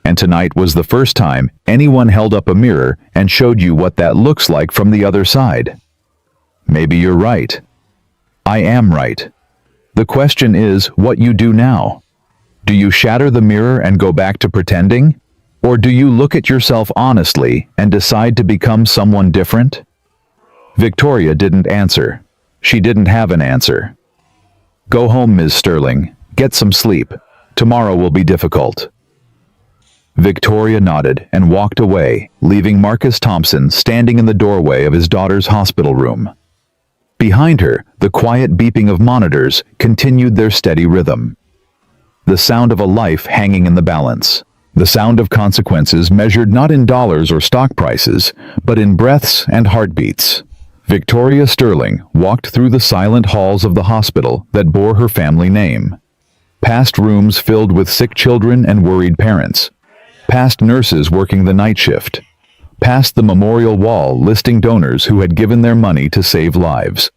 And tonight was the first time anyone held up a mirror and showed you what that looks like from the other side. Maybe you're right. I am right. The question is what you do now. Do you shatter the mirror and go back to pretending? Or do you look at yourself honestly and decide to become someone different?" Victoria didn't answer. She didn't have an answer. "Go home, Ms. Sterling. Get some sleep. Tomorrow will be difficult." Victoria nodded and walked away, leaving Marcus Thompson standing in the doorway of his daughter's hospital room. Behind her, the quiet beeping of monitors continued their steady rhythm. The sound of a life hanging in the balance. The sound of consequences measured not in dollars or stock prices, but in breaths and heartbeats. Victoria Sterling walked through the silent halls of the hospital that bore her family name. Past rooms filled with sick children and worried parents. Past nurses working the night shift. Past the memorial wall listing donors who had given their money to save lives.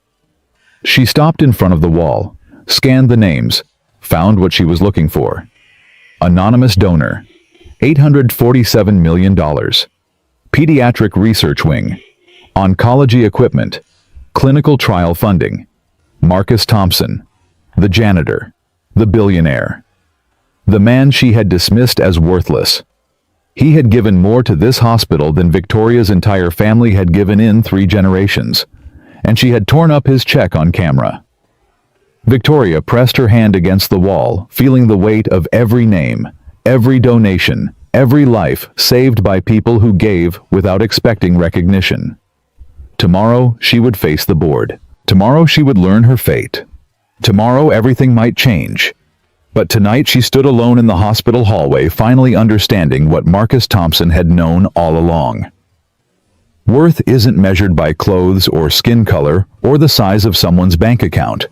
She stopped in front of the wall, scanned the names, found what she was looking for. Anonymous donor, $847 million. Pediatric research wing, oncology equipment, clinical trial funding. Marcus Thompson, the janitor, the billionaire. The man she had dismissed as worthless. He had given more to this hospital than Victoria's entire family had given in 3 generations, and she had torn up his check on camera. Victoria pressed her hand against the wall, feeling the weight of every name, every donation, every life saved by people who gave without expecting recognition. Tomorrow she would face the board. Tomorrow she would learn her fate. Tomorrow everything might change. But tonight she stood alone in the hospital hallway, finally understanding what Marcus Thompson had known all along. Worth isn't measured by clothes or skin color or the size of someone's bank account.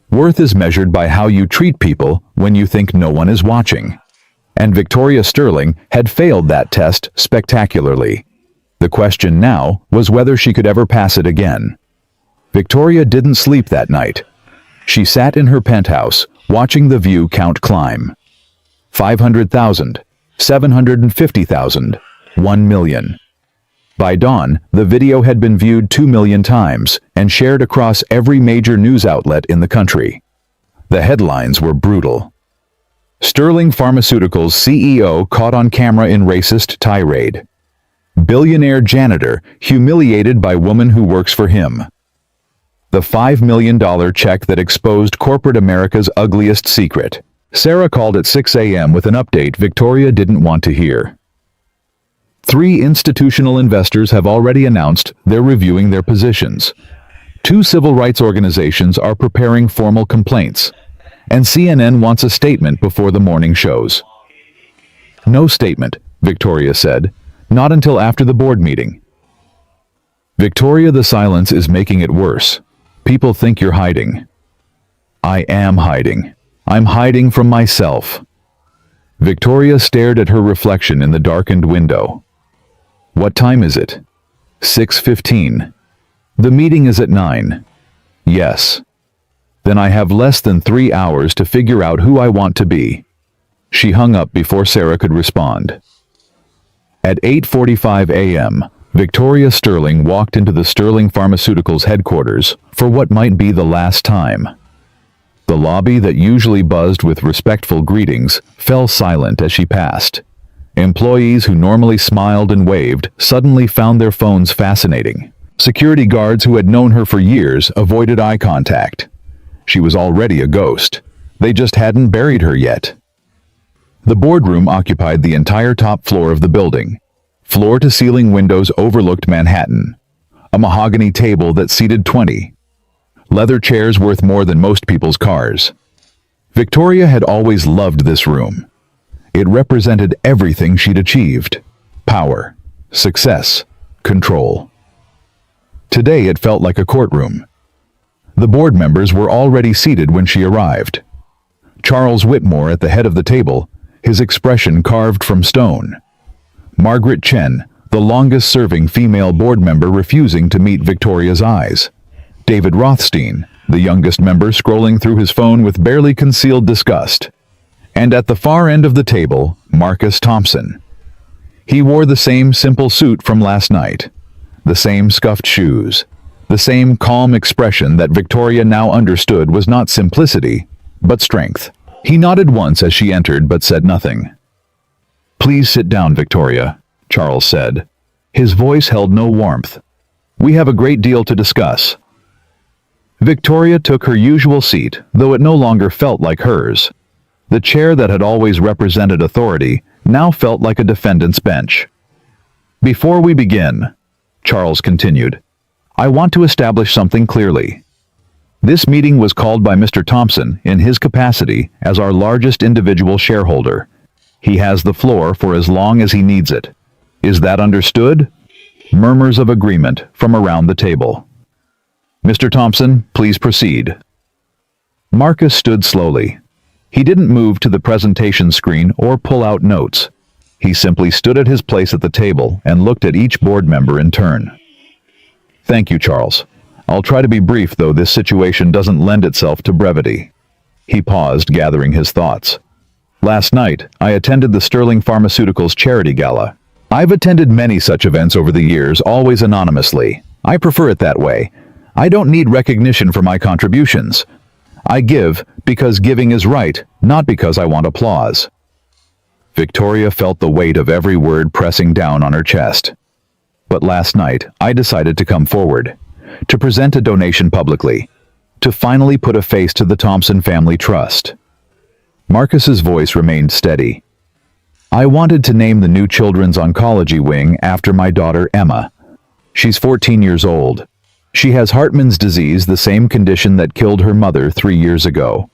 Worth is measured by how you treat people when you think no one is watching. And Victoria Sterling had failed that test spectacularly. The question now was whether she could ever pass it again. Victoria didn't sleep that night. She sat in her penthouse, watching the view count climb. 500,000, 750,000, 1 million. By dawn, the video had been viewed 2 million times and shared across every major news outlet in the country. The headlines were brutal. Sterling Pharmaceuticals CEO caught on camera in racist tirade. Billionaire janitor humiliated by woman who works for him. The $5 million check that exposed corporate America's ugliest secret. Sarah called at 6 a.m. with an update Victoria didn't want to hear. 3 institutional investors have already announced they're reviewing their positions. 2 civil rights organizations are preparing formal complaints. And CNN wants a statement before the morning shows. "No statement," Victoria said. "Not until after the board meeting." "Victoria, the silence is making it worse. People think you're hiding." "I am hiding. I'm hiding from myself." Victoria stared at her reflection in the darkened window. "What time is it?" 6:15. "The meeting is at 9. "Yes." "Then I have less than 3 hours to figure out who I want to be." She hung up before Sarah could respond. At 8:45 a.m., Victoria Sterling walked into the Sterling Pharmaceuticals headquarters for what might be the last time. The lobby that usually buzzed with respectful greetings fell silent as she passed. Employees who normally smiled and waved suddenly found their phones fascinating. Security guards who had known her for years avoided eye contact. She was already a ghost. They just hadn't buried her yet. The boardroom occupied the entire top floor of the building. Floor-to-ceiling windows overlooked Manhattan. A mahogany table that seated 20. Leather chairs worth more than most people's cars. Victoria had always loved this room. It represented everything she'd achieved. Power, success, control. Today it felt like a courtroom. The board members were already seated when she arrived. Charles Whitmore at the head of the table, his expression carved from stone. Margaret Chen, the longest-serving female board member, refusing to meet Victoria's eyes. David Rothstein, the youngest member, scrolling through his phone with barely concealed disgust. And at the far end of the table, Marcus Thompson. He wore the same simple suit from last night, the same scuffed shoes, the same calm expression that Victoria now understood was not simplicity, but strength. He nodded once as she entered but said nothing. "Please sit down, Victoria," Charles said. His voice held no warmth. We have a great deal to discuss." Victoria took her usual seat, though it no longer felt like hers. The chair that had always represented authority now felt like a defendant's bench. "Before we begin," Charles continued, "I want to establish something clearly. This meeting was called by Mr. Thompson in his capacity as our largest individual shareholder. He has the floor for as long as he needs it. Is that understood?" Murmurs of agreement from around the table. "Mr. Thompson, please proceed." Marcus stood slowly. He didn't move to the presentation screen or pull out notes. He simply stood at his place at the table and looked at each board member in turn. "Thank you, Charles. I'll try to be brief, though this situation doesn't lend itself to brevity." He paused, gathering his thoughts. "Last night, I attended the Sterling Pharmaceuticals charity gala. I've attended many such events over the years, always anonymously. I prefer it that way. I don't need recognition for my contributions. I give because giving is right, not because I want applause." Victoria felt the weight of every word pressing down on her chest. "But last night, I decided to come forward, to present a donation publicly, to finally put a face to the Thompson Family Trust." Marcus's voice remained steady. "I wanted to name the new children's oncology wing after my daughter Emma. She's 14 years old. She has Hartman's disease, the same condition that killed her mother 3 years ago.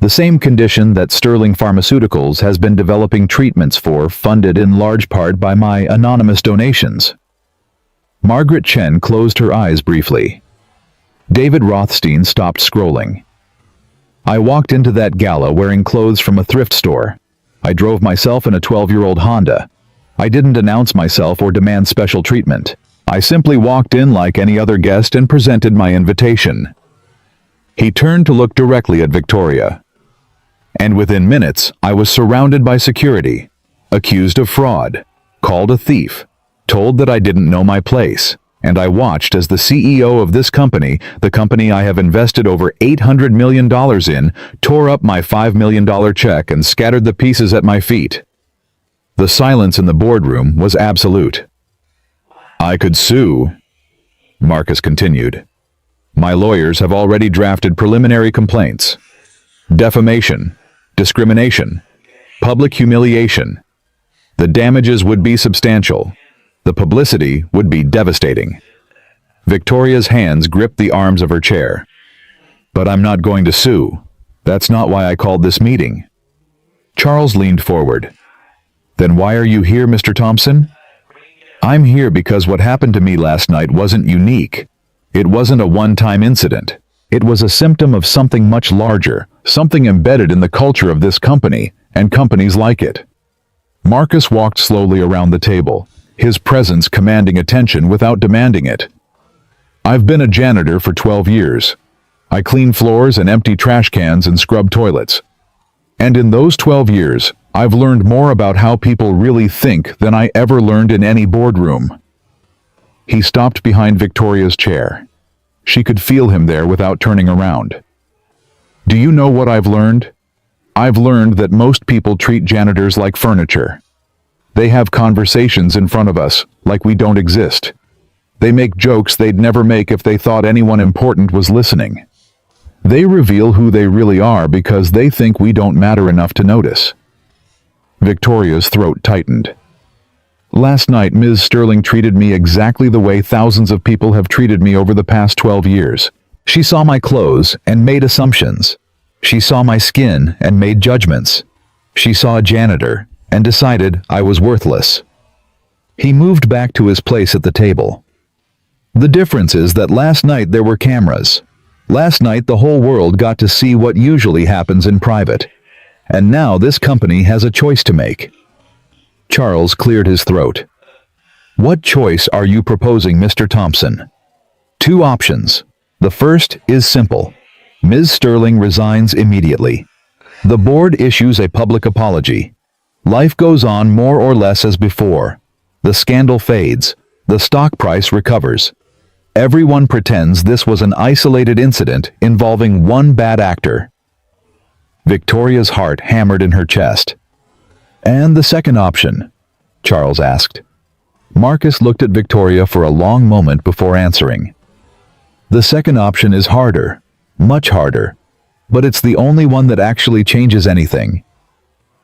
The same condition that Sterling Pharmaceuticals has been developing treatments for, funded in large part by my anonymous donations." Margaret Chen closed her eyes briefly. David Rothstein stopped scrolling. "I walked into that gala wearing clothes from a thrift store. I drove myself in a 12-year-old Honda. I didn't announce myself or demand special treatment. I simply walked in like any other guest and presented my invitation." He turned to look directly at Victoria. "And within minutes, I was surrounded by security, accused of fraud, called a thief, told that I didn't know my place, and I watched as the CEO of this company, the company I have invested over $800 million in, tore up my $5 million check and scattered the pieces at my feet." The silence in the boardroom was absolute. "I could sue," Marcus continued. "My lawyers have already drafted preliminary complaints. Defamation, discrimination, public humiliation. The damages would be substantial. The publicity would be devastating." Victoria's hands gripped the arms of her chair. "But I'm not going to sue. That's not why I called this meeting." Charles leaned forward. "Then why are you here, Mr. Thompson?" "I'm here because what happened to me last night wasn't unique. It wasn't a one-time incident. It was a symptom of something much larger, something embedded in the culture of this company and companies like it." Marcus walked slowly around the table, his presence commanding attention without demanding it. "I've been a janitor for 12 years. I clean floors and empty trash cans and scrub toilets. And in those 12 years, I've learned more about how people really think than I ever learned in any boardroom." He stopped behind Victoria's chair. She could feel him there without turning around. "Do you know what I've learned? I've learned that most people treat janitors like furniture. They have conversations in front of us like we don't exist. They make jokes they'd never make if they thought anyone important was listening. They reveal who they really are because they think we don't matter enough to notice." Victoria's throat tightened. "Last night, Ms. Sterling treated me exactly the way thousands of people have treated me over the past 12 years. She saw my clothes and made assumptions. She saw my skin and made judgments. She saw a janitor and decided I was worthless." He moved back to his place at the table. "The difference is that last night there were cameras. Last night the whole world got to see what usually happens in private. And now this company has a choice to make." Charles cleared his throat. "What choice are you proposing, Mr. Thompson?" "Two options. The first is simple. Ms. Sterling resigns immediately. The board issues a public apology. Life goes on more or less as before. The scandal fades. The stock price recovers. Everyone pretends this was an isolated incident involving one bad actor." Victoria's heart hammered in her chest. "And the second option?" Charles asked. Marcus looked at Victoria for a long moment before answering. The second option is harder, much harder, but it's the only one that actually changes anything.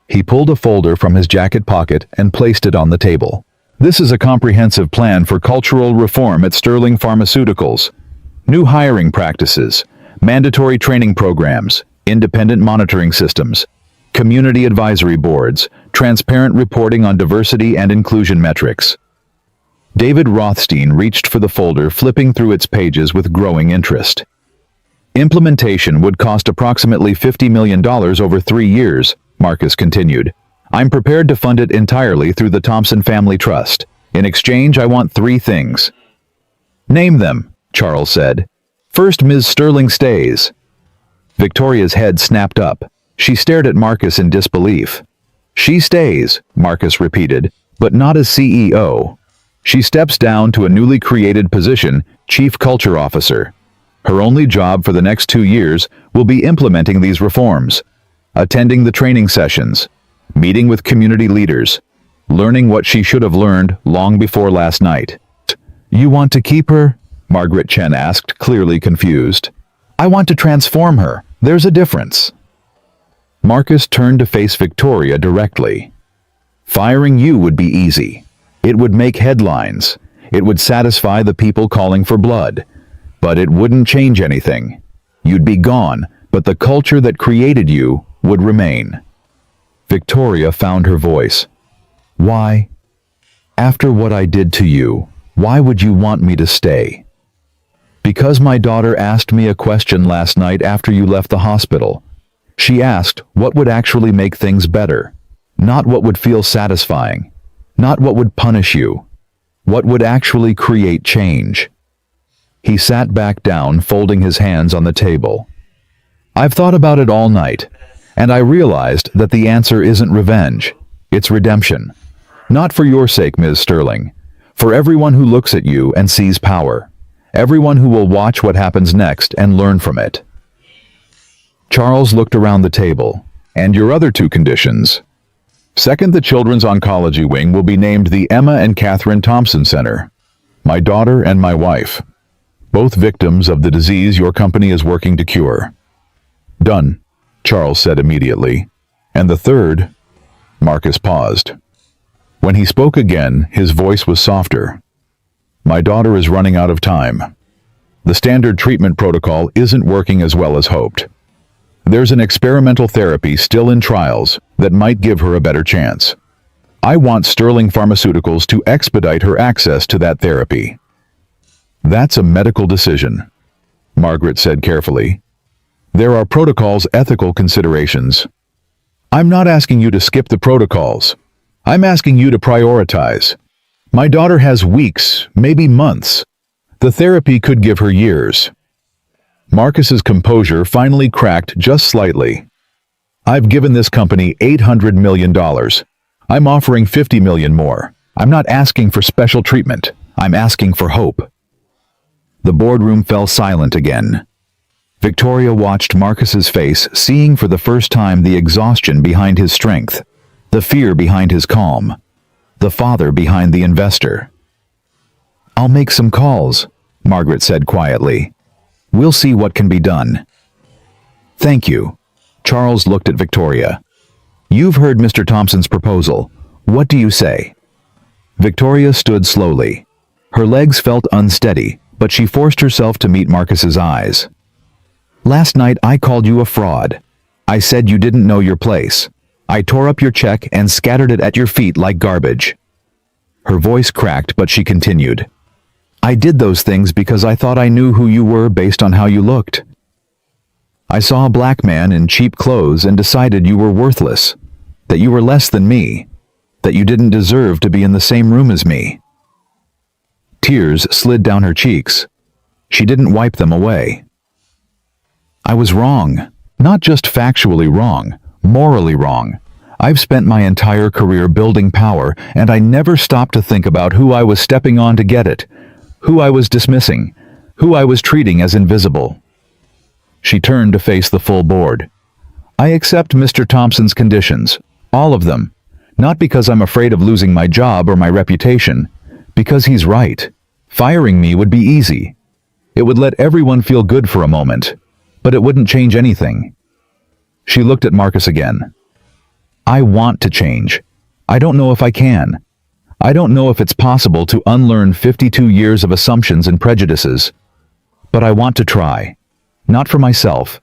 He pulled a folder from his jacket pocket and placed it on the table. This is a comprehensive plan for cultural reform at Sterling Pharmaceuticals. New hiring practices, mandatory training programs, independent monitoring systems, community advisory boards, transparent reporting on diversity and inclusion metrics. David Rothstein reached for the folder, flipping through its pages with growing interest. Implementation would cost approximately $50 million over 3 years, Marcus continued. I'm prepared to fund it entirely through the Thompson Family Trust. In exchange, I want 3 things. Name them, Charles said. First, Ms. Sterling stays. Victoria's head snapped up. She stared at Marcus in disbelief. She stays, Marcus repeated, but not as CEO. She steps down to a newly created position, Chief Culture Officer. Her only job for the next 2 years will be implementing these reforms, attending the training sessions, meeting with community leaders, learning what she should have learned long before last night. You want to keep her? Margaret Chen asked, clearly confused. I want to transform her. There's a difference. Marcus turned to face Victoria directly. Firing you would be easy. It would make headlines. It would satisfy the people calling for blood. But it wouldn't change anything. You'd be gone, but the culture that created you would remain. Victoria found her voice. Why? After what I did to you, why would you want me to stay? Because my daughter asked me a question last night after you left the hospital. She asked what would actually make things better, not what would feel satisfying, not what would punish you, what would actually create change. He sat back down, folding his hands on the table. I've thought about it all night, and I realized that the answer isn't revenge, it's redemption. Not for your sake, Ms. Sterling, for everyone who looks at you and sees power, everyone who will watch what happens next and learn from it. Charles looked around the table. And your other 2 conditions. Second, the Children's Oncology Wing will be named the Emma and Catherine Thompson Center. My daughter and my wife, both victims of the disease your company is working to cure. Done, Charles said immediately. And the third, Marcus paused. When he spoke again, his voice was softer. My daughter is running out of time. The standard treatment protocol isn't working as well as hoped. There's an experimental therapy still in trials that might give her a better chance. I want Sterling Pharmaceuticals to expedite her access to that therapy. That's a medical decision, Margaret said carefully. There are protocols, ethical considerations. I'm not asking you to skip the protocols. I'm asking you to prioritize. My daughter has weeks, maybe months. The therapy could give her years. Marcus's composure finally cracked just slightly. I've given this company $800 million. I'm offering $50 million more. I'm not asking for special treatment. I'm asking for hope. The boardroom fell silent again. Victoria watched Marcus's face, seeing for the first time the exhaustion behind his strength, the fear behind his calm, the father behind the investor. I'll make some calls, Margaret said quietly. We'll see what can be done. Thank you. Charles looked at Victoria. You've heard Mr. Thompson's proposal. What do you say? Victoria stood slowly. Her legs felt unsteady, but she forced herself to meet Marcus's eyes. Last night I called you a fraud. I said you didn't know your place. I tore up your check and scattered it at your feet like garbage. Her voice cracked, but she continued. I did those things because I thought I knew who you were based on how you looked. I saw a black man in cheap clothes and decided you were worthless, that you were less than me, that you didn't deserve to be in the same room as me. Tears slid down her cheeks. She didn't wipe them away. I was wrong, not just factually wrong, morally wrong. I've spent my entire career building power, and I never stopped to think about who I was stepping on to get it, who I was dismissing, who I was treating as invisible. She turned to face the full board. I accept Mr. Thompson's conditions, all of them, not because I'm afraid of losing my job or my reputation, Because he's right. Firing me would be easy. It would let everyone feel good for a moment, but it wouldn't change anything. She looked at Marcus again. I want to change. I don't know if I can. I don't know if it's possible to unlearn 52 years of assumptions and prejudices. But I want to try. Not for myself.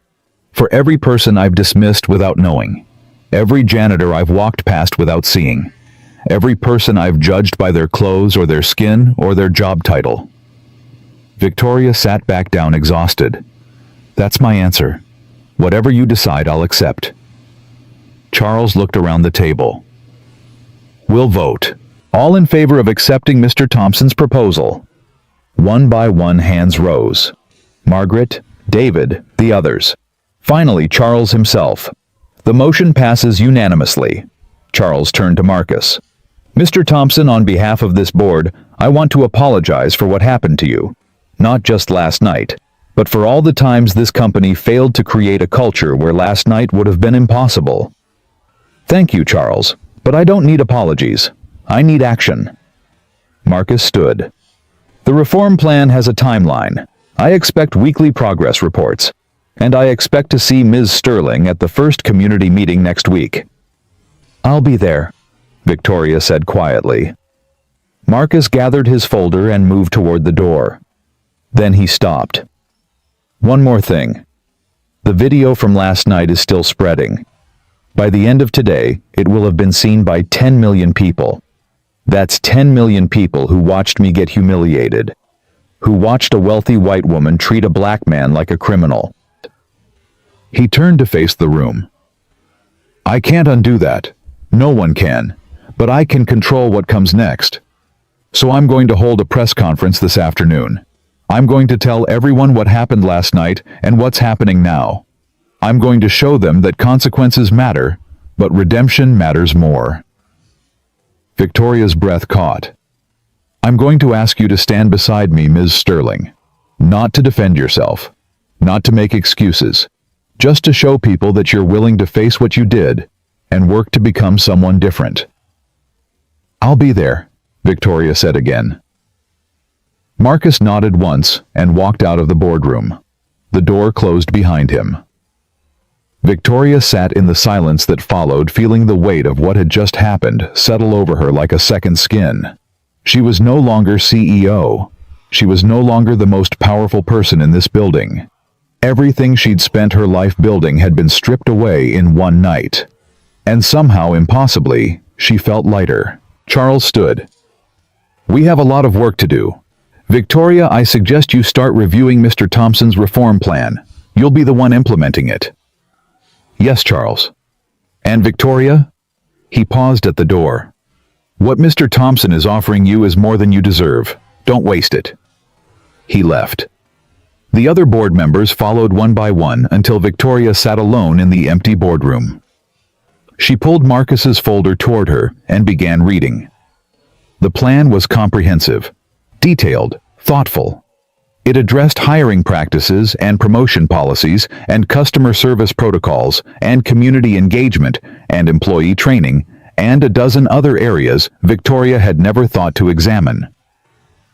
For every person I've dismissed without knowing. Every janitor I've walked past without seeing. Every person I've judged by their clothes or their skin or their job title. Victoria sat back down exhausted. That's my answer. Whatever you decide, I'll accept. Charles looked around the table. We'll vote. All in favor of accepting Mr. Thompson's proposal. One by one hands rose. Margaret, David, the others. Finally, Charles himself. The motion passes unanimously. Charles turned to Marcus. Mr. Thompson, on behalf of this board, I want to apologize for what happened to you. Not just last night, but for all the times this company failed to create a culture where last night would have been impossible. Thank you, Charles, but I don't need apologies. I need action. Marcus stood. The reform plan has a timeline. I expect weekly progress reports, and I expect to see Ms. Sterling at the first community meeting next week. I'll be there, Victoria said quietly. Marcus gathered his folder and moved toward the door. Then he stopped. One more thing. The video from last night is still spreading. By the end of today, it will have been seen by 10 million people. That's 10 million people who watched me get humiliated, who watched a wealthy white woman treat a black man like a criminal. He turned to face the room. I can't undo that. No one can. But I can control what comes next. So I'm going to hold a press conference this afternoon. I'm going to tell everyone what happened last night and what's happening now. I'm going to show them that consequences matter, but redemption matters more. Victoria's breath caught. I'm going to ask you to stand beside me, Ms. Sterling. Not to defend yourself. Not to make excuses. Just to show people that you're willing to face what you did and work to become someone different. I'll be there, Victoria said again. Marcus nodded once and walked out of the boardroom. The door closed behind him. Victoria sat in the silence that followed, feeling the weight of what had just happened settle over her like a second skin. She was no longer CEO. She was no longer the most powerful person in this building. Everything she'd spent her life building had been stripped away in one night. And somehow, impossibly, she felt lighter. Charles stood. We have a lot of work to do. Victoria, I suggest you start reviewing Mr. Thompson's reform plan. You'll be the one implementing it. Yes, Charles. And Victoria? He paused at the door. What Mr. Thompson is offering you is more than you deserve. Don't waste it. He left. The other board members followed one by one until Victoria sat alone in the empty boardroom. She pulled Marcus's folder toward her and began reading. The plan was comprehensive, detailed, thoughtful. It addressed hiring practices and promotion policies and customer service protocols and community engagement and employee training and a dozen other areas Victoria had never thought to examine.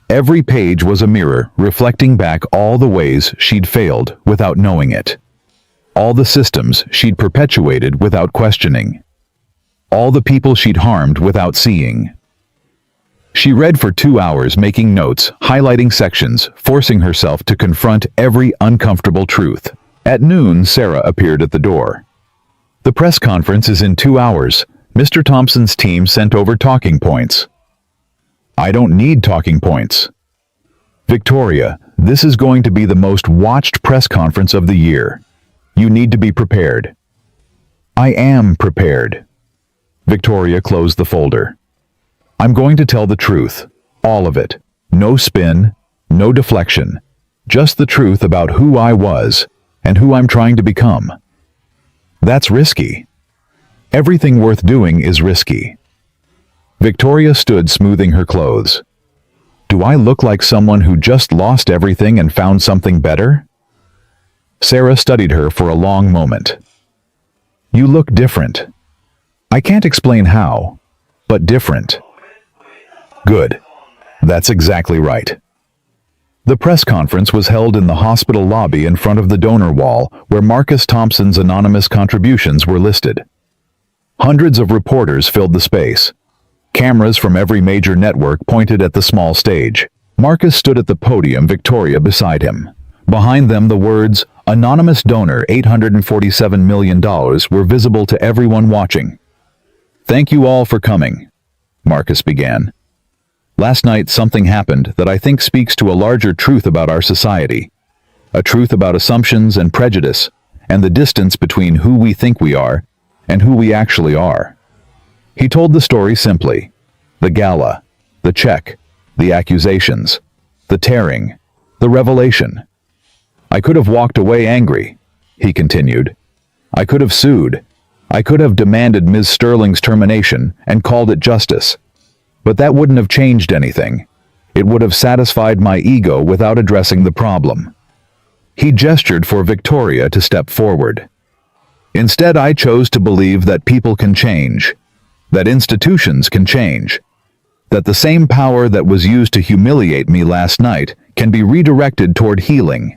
Every page was a mirror reflecting back all the ways she'd failed without knowing it. All the systems she'd perpetuated without questioning. All the people she'd harmed without seeing. She read for 2 hours, making notes, highlighting sections, forcing herself to confront every uncomfortable truth. At noon, Sarah appeared at the door. The press conference is in 2 hours. Mr. Thompson's team sent over talking points. I don't need talking points. Victoria, this is going to be the most watched press conference of the year. You need to be prepared. I am prepared. Victoria closed the folder. I'm going to tell the truth, all of it. No spin, no deflection. Just the truth about who I was and who I'm trying to become. That's risky. Everything worth doing is risky. Victoria stood smoothing her clothes. Do I look like someone who just lost everything and found something better? Sarah studied her for a long moment. You look different. I can't explain how, but different. Good. That's exactly right. The press conference was held in the hospital lobby in front of the donor wall where Marcus Thompson's anonymous contributions were listed. Hundreds of reporters filled the space. Cameras from every major network pointed at the small stage. Marcus stood at the podium, Victoria beside him. Behind them, the words, "Anonymous donor $847 million" were visible to everyone watching. "Thank you all for coming," Marcus began. "Last night something happened that I think speaks to a larger truth about our society. A truth about assumptions and prejudice, and the distance between who we think we are and who we actually are." He told the story simply. The gala, the check, the accusations, the tearing, the revelation. "I could have walked away angry," he continued. "I could have sued. I could have demanded Ms. Sterling's termination and called it justice. But that wouldn't have changed anything. It would have satisfied my ego without addressing the problem." He gestured for Victoria to step forward. "Instead, I chose to believe that people can change, that institutions can change, that the same power that was used to humiliate me last night can be redirected toward healing."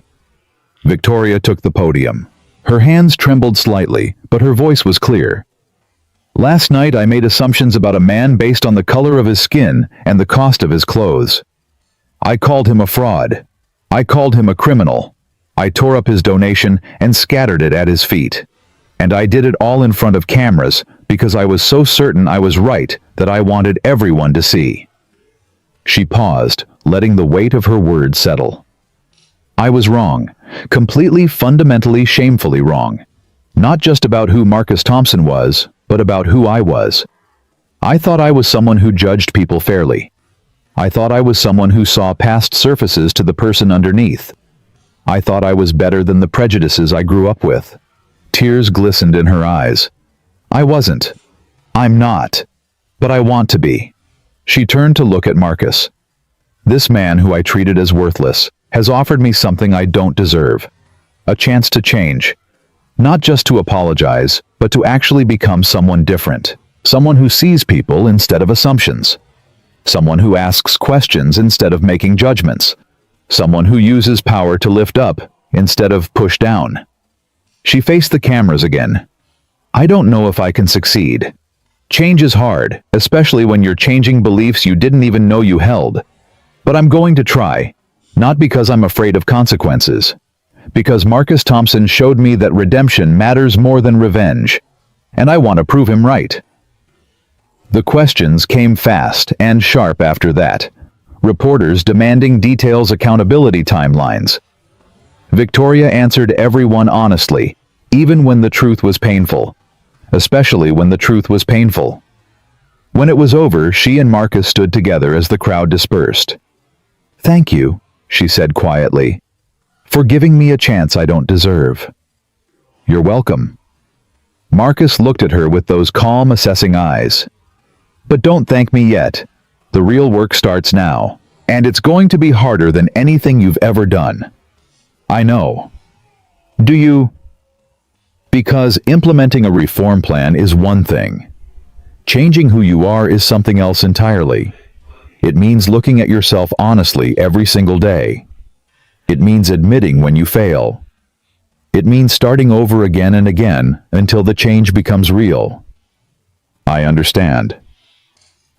Victoria took the podium. Her hands trembled slightly, but her voice was clear. "Last night I made assumptions about a man based on the color of his skin and the cost of his clothes. I called him a fraud. I called him a criminal. I tore up his donation and scattered it at his feet. And I did it all in front of cameras because I was so certain I was right that I wanted everyone to see." She paused, letting the weight of her words settle. "I was wrong, completely, fundamentally, shamefully wrong. Not just about who Marcus Thompson was, but about who I was. I thought I was someone who judged people fairly. I thought I was someone who saw past surfaces to the person underneath. I thought I was better than the prejudices I grew up with." Tears glistened in her eyes. "I wasn't. I'm not. But I want to be." She turned to look at Marcus. "This man who I treated as worthless has offered me something I don't deserve. A chance to change. Not just to apologize, but to actually become someone different. Someone who sees people instead of assumptions. Someone who asks questions instead of making judgments. Someone who uses power to lift up instead of push down." She faced the cameras again. "I don't know if I can succeed. Change is hard, especially when you're changing beliefs you didn't even know you held. But I'm going to try, not because I'm afraid of consequences. Because Marcus Thompson showed me that redemption matters more than revenge, and I want to prove him right." The questions came fast and sharp after that. Reporters demanding details, accountability timelines. Victoria answered everyone honestly, even when the truth was painful. Especially when the truth was painful. When it was over, she and Marcus stood together as the crowd dispersed. "Thank you," she said quietly, "for giving me a chance I don't deserve." "You're welcome." Marcus looked at her with those calm, assessing eyes. "But don't thank me yet. The real work starts now, and it's going to be harder than anything you've ever done." "I know." "Do you?" Because implementing a reform plan is one thing. Changing who you are is something else entirely. It means looking at yourself honestly every single day. It means admitting when you fail. It means starting over again and again until the change becomes real. "I understand."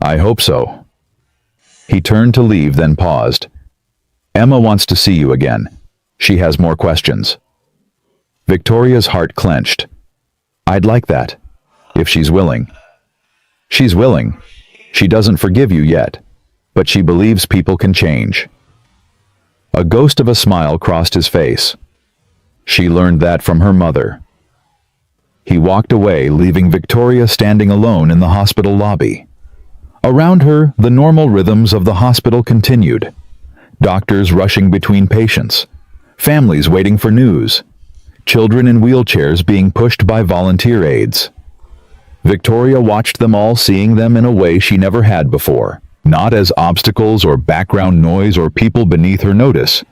"I hope so." He turned to leave, then paused. "Emma wants to see you again. She has more questions." Victoria's heart clenched. "I'd like that, if she's willing." "She's willing. She doesn't forgive you yet, but she believes people can change." A ghost of a smile crossed his face. She learned that from her mother. He walked away, leaving Victoria standing alone in the hospital lobby. Around her, the normal rhythms of the hospital continued. Doctors rushing between patients, families waiting for news, children in wheelchairs being pushed by volunteer aides. Victoria watched them all, seeing them in a way she never had before, not as obstacles or background noise or people beneath her notice,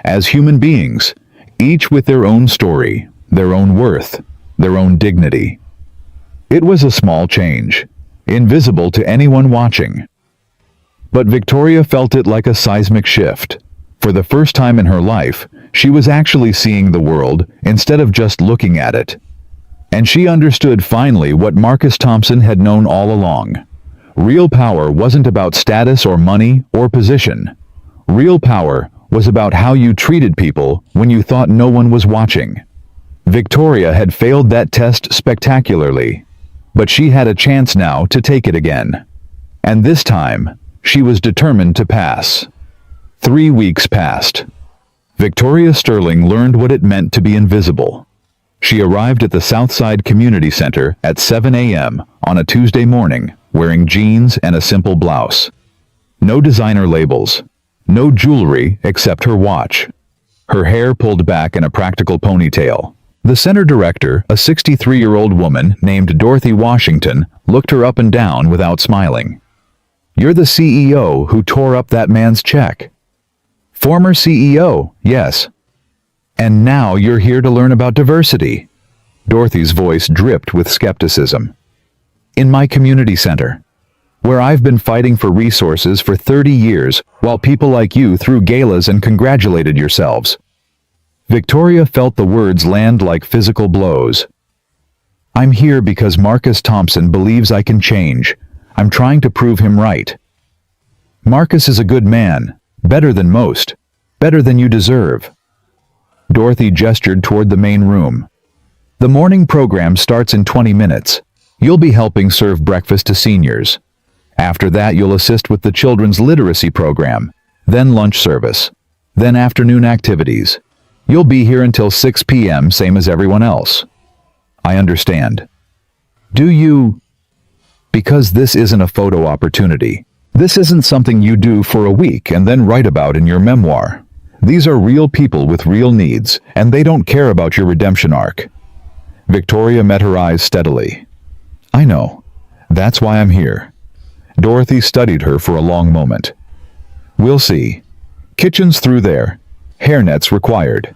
as human beings, each with their own story, their own worth, their own dignity. It was a small change, invisible to anyone watching. But Victoria felt it like a seismic shift. For the first time in her life, she was actually seeing the world instead of just looking at it. And she understood finally what Marcus Thompson had known all along. Real power wasn't about status or money or position. Real power was about how you treated people when you thought no one was watching. Victoria had failed that test spectacularly, but she had a chance now to take it again. And this time, she was determined to pass. 3 weeks passed. Victoria Sterling learned what it meant to be invisible. She arrived at the Southside Community Center at 7 a.m. on a Tuesday morning, wearing jeans and a simple blouse. No designer labels. No jewelry except her watch. Her hair pulled back in a practical ponytail. The center director, a 63-year-old woman named Dorothy Washington, looked her up and down without smiling. "You're the CEO who tore up that man's check." "Former CEO, yes. And now you're here to learn about diversity." Dorothy's voice dripped with skepticism. "In my community center, where I've been fighting for resources for 30 years while people like you threw galas and congratulated yourselves." Victoria felt the words land like physical blows. "I'm here because Marcus Thompson believes I can change. I'm trying to prove him right. Marcus is a good man, better than most, better than you deserve." Dorothy gestured toward the main room. "The morning program starts in 20 minutes. You'll be helping serve breakfast to seniors. After that, you'll assist with the children's literacy program, then lunch service, then afternoon activities. You'll be here until 6 p.m., same as everyone else." "I understand." "Do you?" "Because this isn't a photo opportunity. This isn't something you do for a week and then write about in your memoir. These are real people with real needs, and they don't care about your redemption arc." Victoria met her eyes steadily. "I know. That's why I'm here." Dorothy studied her for a long moment. "We'll see. Kitchen's through there. Hairnets required."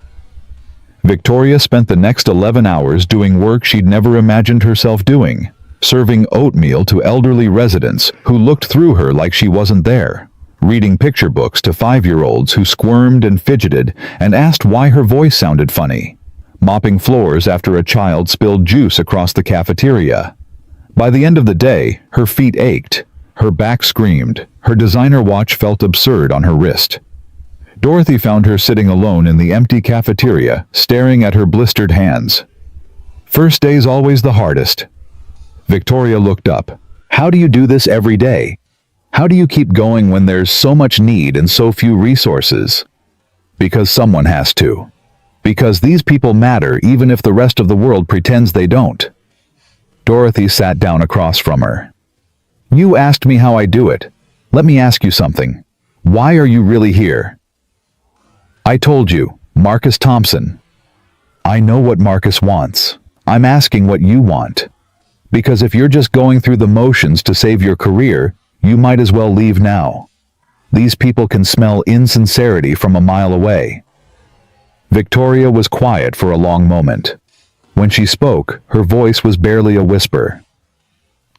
Victoria spent the next 11 hours doing work she'd never imagined herself doing, serving oatmeal to elderly residents who looked through her like she wasn't there, reading picture books to 5-year-olds who squirmed and fidgeted and asked why her voice sounded funny, mopping floors after a child spilled juice across the cafeteria. By the end of the day, her feet ached, her back screamed, her designer watch felt absurd on her wrist. Dorothy found her sitting alone in the empty cafeteria, staring at her blistered hands. "First day's always the hardest." Victoria looked up. "How do you do this every day? How do you keep going when there's so much need and so few resources?" "Because someone has to. Because these people matter even if the rest of the world pretends they don't." Dorothy sat down across from her. "You asked me how I do it. Let me ask you something. Why are you really here?" "I told you, Marcus Thompson." "I know what Marcus wants. I'm asking what you want. Because if you're just going through the motions to save your career, you might as well leave now. These people can smell insincerity from a mile away." Victoria was quiet for a long moment. When she spoke, her voice was barely a whisper.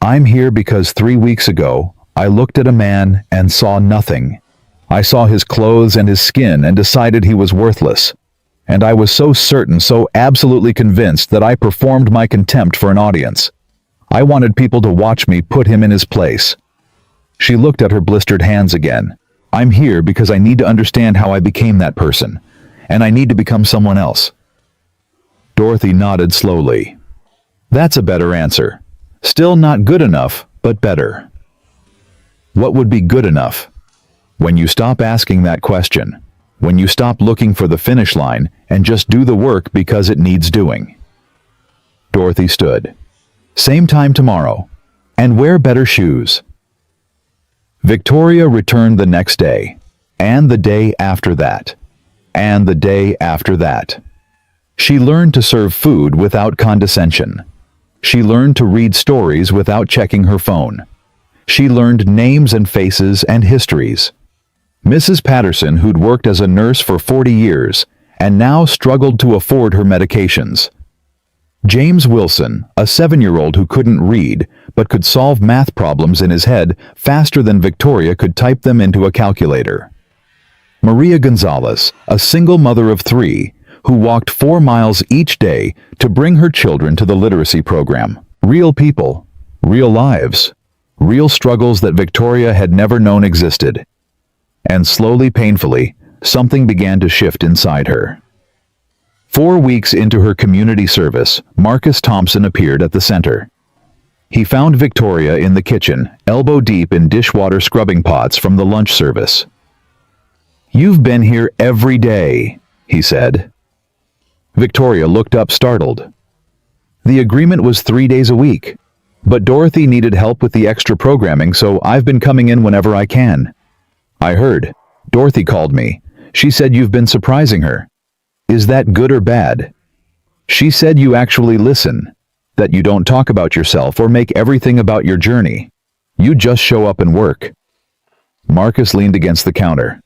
"I'm here because 3 weeks ago, I looked at a man and saw nothing. I saw his clothes and his skin and decided he was worthless. And I was so certain, so absolutely convinced that I performed my contempt for an audience. I wanted people to watch me put him in his place." She looked at her blistered hands again. "I'm here because I need to understand how I became that person, and I need to become someone else." Dorothy nodded slowly. "That's a better answer. Still not good enough, but better." What would be good enough? When you stop asking that question, when you stop looking for the finish line and just do the work because it needs doing. Dorothy stood. "Same time tomorrow. And wear better shoes." Victoria returned the next day, and the day after that, and the day after that. She learned to serve food without condescension. She learned to read stories without checking her phone. She learned names and faces and histories. Mrs. Patterson, who'd worked as a nurse for 40 years, and now struggled to afford her medications. James Wilson, a 7-year-old who couldn't read, but could solve math problems in his head faster than Victoria could type them into a calculator. Maria Gonzalez, a single mother of 3, who walked 4 miles each day to bring her children to the literacy program. Real people, real lives, real struggles that Victoria had never known existed. And slowly, painfully, something began to shift inside her. 4 weeks into her community service, Marcus Thompson appeared at the center. He found Victoria in the kitchen, elbow deep in dishwater scrubbing pots from the lunch service. "You've been here every day," he said. Victoria looked up startled. The agreement was 3 days a week, but Dorothy needed help with the extra programming, so I've been coming in whenever I can. I heard. Dorothy called me. She said you've been surprising her. Is that good or bad? She said you actually listen, that you don't talk about yourself or make everything about your journey. You just show up and work. Marcus leaned against the counter.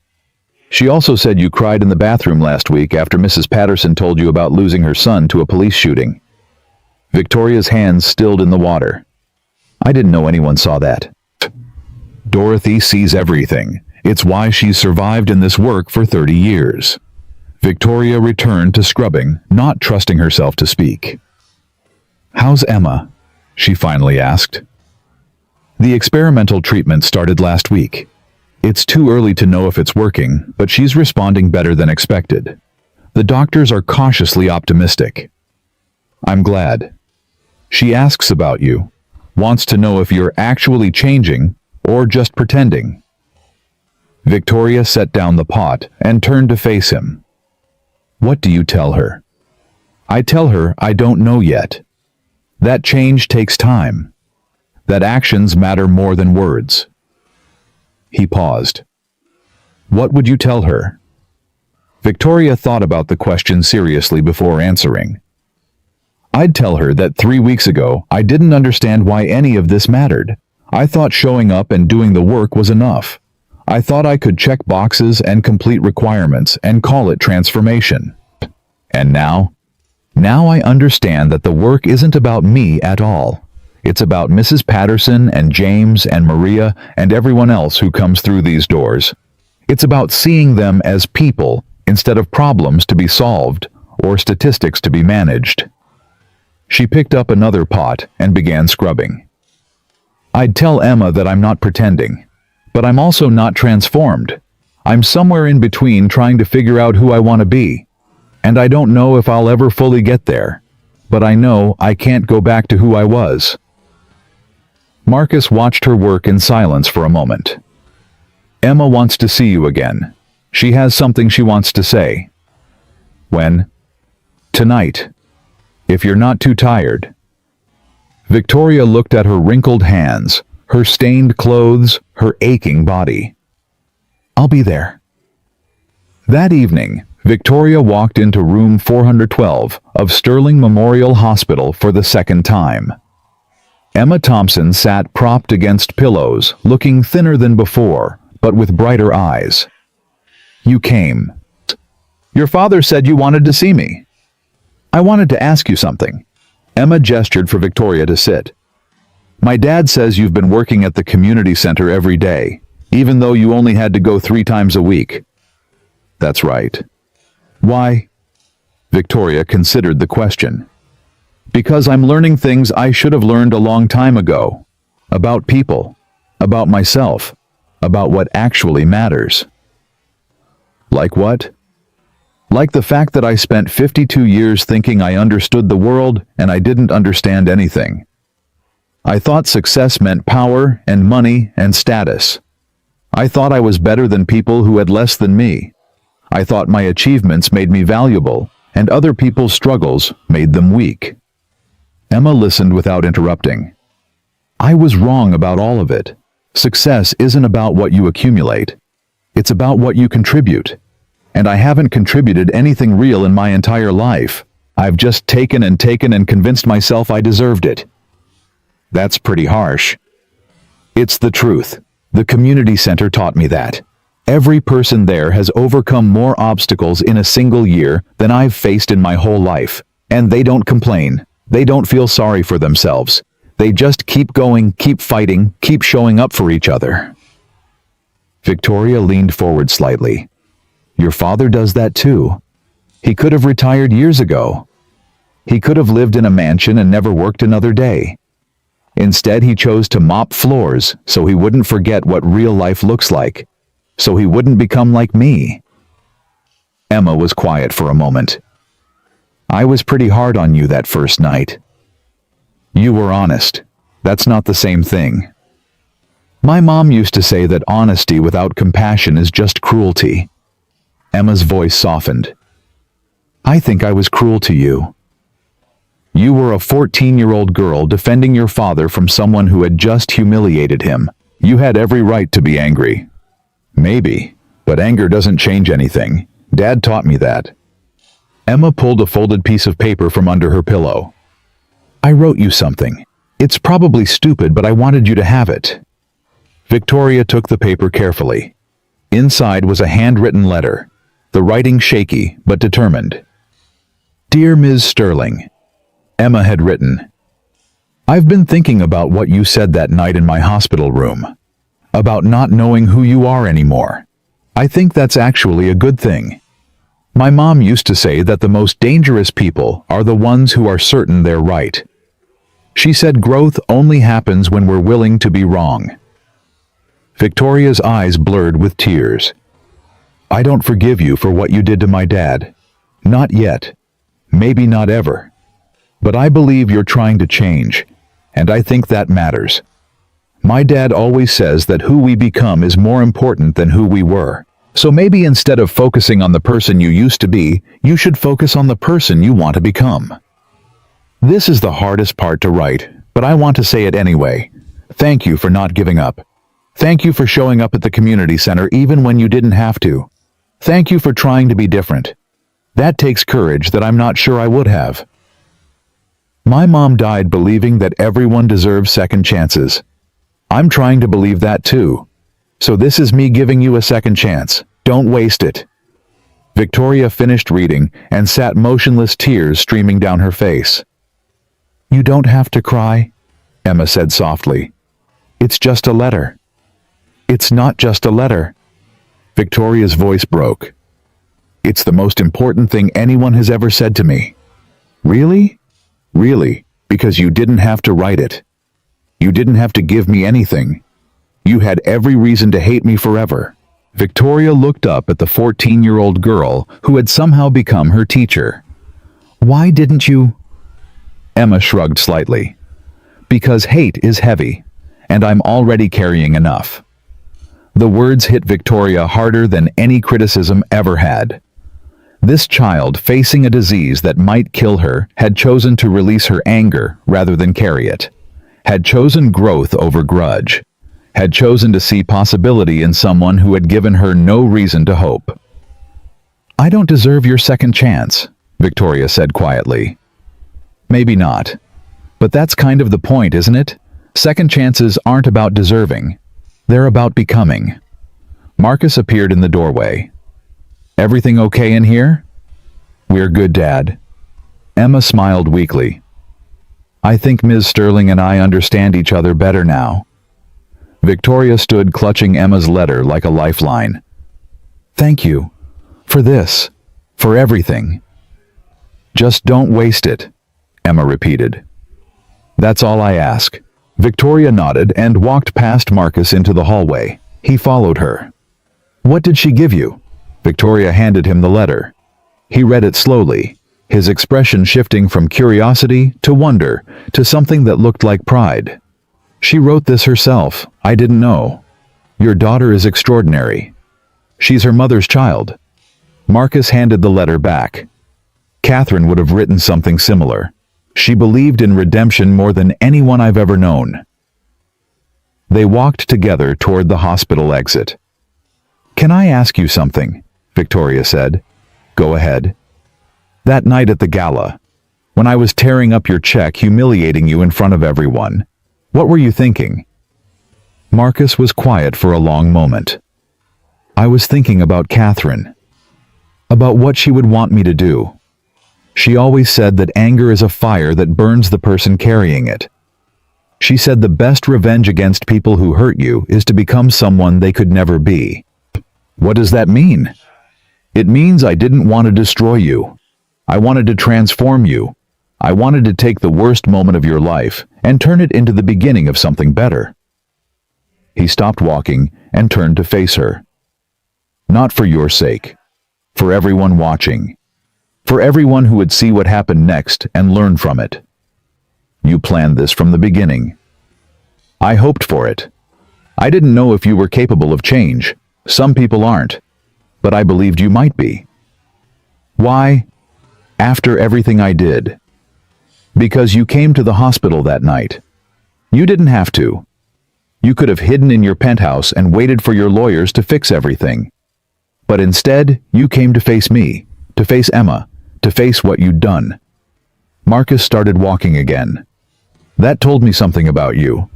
She also said you cried in the bathroom last week after Mrs. Patterson told you about losing her son to a police shooting. Victoria's hands stilled in the water. I didn't know anyone saw that. Dorothy sees everything. It's why she's survived in this work for 30 years. Victoria returned to scrubbing, not trusting herself to speak. "How's Emma?" she finally asked. The experimental treatment started last week. It's too early to know if it's working, but she's responding better than expected. The doctors are cautiously optimistic. I'm glad. She asks about you, wants to know if you're actually changing or just pretending. Victoria set down the pot and turned to face him. What do you tell her? I tell her I don't know yet. That change takes time. That actions matter more than words. He paused. What would you tell her? Victoria thought about the question seriously before answering. I'd tell her that 3 weeks ago I didn't understand why any of this mattered. I thought showing up and doing the work was enough. I thought I could check boxes and complete requirements and call it transformation. And now I understand that the work isn't about me at all. It's about Mrs. Patterson and James and Maria and everyone else who comes through these doors. It's about seeing them as people instead of problems to be solved or statistics to be managed. She picked up another pot and began scrubbing. I'd tell Emma that I'm not pretending, but I'm also not transformed. I'm somewhere in between trying to figure out who I want to be. And I don't know if I'll ever fully get there, but I know I can't go back to who I was. Marcus watched her work in silence for a moment. Emma wants to see you again. She has something she wants to say. When? Tonight. If you're not too tired. Victoria looked at her wrinkled hands, her stained clothes, her aching body. I'll be there. That evening, Victoria walked into room 412 of Sterling Memorial Hospital for the second time. Emma Thompson sat propped against pillows, looking thinner than before, but with brighter eyes. You came. Your father said you wanted to see me. I wanted to ask you something. Emma gestured for Victoria to sit. My dad says you've been working at the community center every day, even though you only had to go 3 times a week. That's right. Why? Victoria considered the question. Because I'm learning things I should have learned a long time ago. About people. About myself. About what actually matters. Like what? Like the fact that I spent 52 years thinking I understood the world and I didn't understand anything. I thought success meant power and money and status. I thought I was better than people who had less than me. I thought my achievements made me valuable, and other people's struggles made them weak. Emma listened without interrupting. I was wrong about all of it. Success isn't about what you accumulate. It's about what you contribute. And I haven't contributed anything real in my entire life. I've just taken and convinced myself I deserved it. That's pretty harsh. It's the truth. The community center taught me that. Every person there has overcome more obstacles in a single year than I've faced in my whole life. And they don't complain. They don't feel sorry for themselves. They just keep going, keep fighting, keep showing up for each other. Victoria leaned forward slightly. Your father does that too. He could have retired years ago. He could have lived in a mansion and never worked another day. Instead, he chose to mop floors so he wouldn't forget what real life looks like, so he wouldn't become like me. Emma was quiet for a moment. I was pretty hard on you that first night. You were honest. That's not the same thing. My mom used to say that honesty without compassion is just cruelty. Emma's voice softened. I think I was cruel to you. You were a 14-year-old girl defending your father from someone who had just humiliated him. You had every right to be angry. Maybe, but anger doesn't change anything. Dad taught me that. Emma pulled a folded piece of paper from under her pillow. I wrote you something. It's probably stupid, but I wanted you to have it. Victoria took the paper carefully. Inside was a handwritten letter, the writing shaky but determined. Dear Ms. Sterling, Emma had written, I've been thinking about what you said that night in my hospital room, about not knowing who you are anymore. I think that's actually a good thing. My mom used to say that the most dangerous people are the ones who are certain they're right. She said growth only happens when we're willing to be wrong. Victoria's eyes blurred with tears. I don't forgive you for what you did to my dad. Not yet. Maybe not ever. But I believe you're trying to change, and I think that matters. My dad always says that who we become is more important than who we were. So maybe instead of focusing on the person you used to be, you should focus on the person you want to become. This is the hardest part to write, but I want to say it anyway. Thank you for not giving up. Thank you for showing up at the community center even when you didn't have to. Thank you for trying to be different. That takes courage that I'm not sure I would have. My mom died believing that everyone deserves second chances. I'm trying to believe that too. So this is me giving you a second chance. Don't waste it. Victoria finished reading and sat motionless, tears streaming down her face. You don't have to cry, Emma said softly. It's just a letter. It's not just a letter. Victoria's voice broke. It's the most important thing anyone has ever said to me. Really? Really, because you didn't have to write it. You didn't have to give me anything. You had every reason to hate me forever. Victoria looked up at the 14-year-old girl who had somehow become her teacher. Why didn't you? Emma shrugged slightly. Because hate is heavy, and I'm already carrying enough. The words hit Victoria harder than any criticism ever had. This child, facing a disease that might kill her, had chosen to release her anger rather than carry it, had chosen growth over grudge, had chosen to see possibility in someone who had given her no reason to hope. I don't deserve your second chance, Victoria said quietly. Maybe not. But that's kind of the point, isn't it? Second chances aren't about deserving. They're about becoming. Marcus appeared in the doorway. Everything okay in here? We're good, Dad. Emma smiled weakly. I think Ms. Sterling and I understand each other better now. Victoria stood clutching Emma's letter like a lifeline. Thank you. For this. For everything. Just don't waste it, Emma repeated. That's all I ask. Victoria nodded and walked past Marcus into the hallway. He followed her. What did she give you? Victoria handed him the letter. He read it slowly, his expression shifting from curiosity to wonder to something that looked like pride. She wrote this herself. I didn't know. Your daughter is extraordinary. She's her mother's child. Marcus handed the letter back. Catherine would have written something similar. She believed in redemption more than anyone I've ever known. They walked together toward the hospital exit. Can I ask you something? Victoria said. Go ahead. That night at the gala, when I was tearing up your check, humiliating you in front of everyone, what were you thinking? Marcus was quiet for a long moment. I was thinking about Catherine. About what she would want me to do. She always said that anger is a fire that burns the person carrying it. She said the best revenge against people who hurt you is to become someone they could never be. What does that mean? It means I didn't want to destroy you. I wanted to transform you. I wanted to take the worst moment of your life and turn it into the beginning of something better. He stopped walking and turned to face her. Not for your sake. For everyone watching. For everyone who would see what happened next and learn from it. You planned this from the beginning. I hoped for it. I didn't know if you were capable of change. Some people aren't. But I believed you might be. Why? After everything I did. Because you came to the hospital that night. You didn't have to. You could have hidden in your penthouse and waited for your lawyers to fix everything. But instead, you came to face me, to face Emma, to face what you'd done. Marcus started walking again. That told me something about you.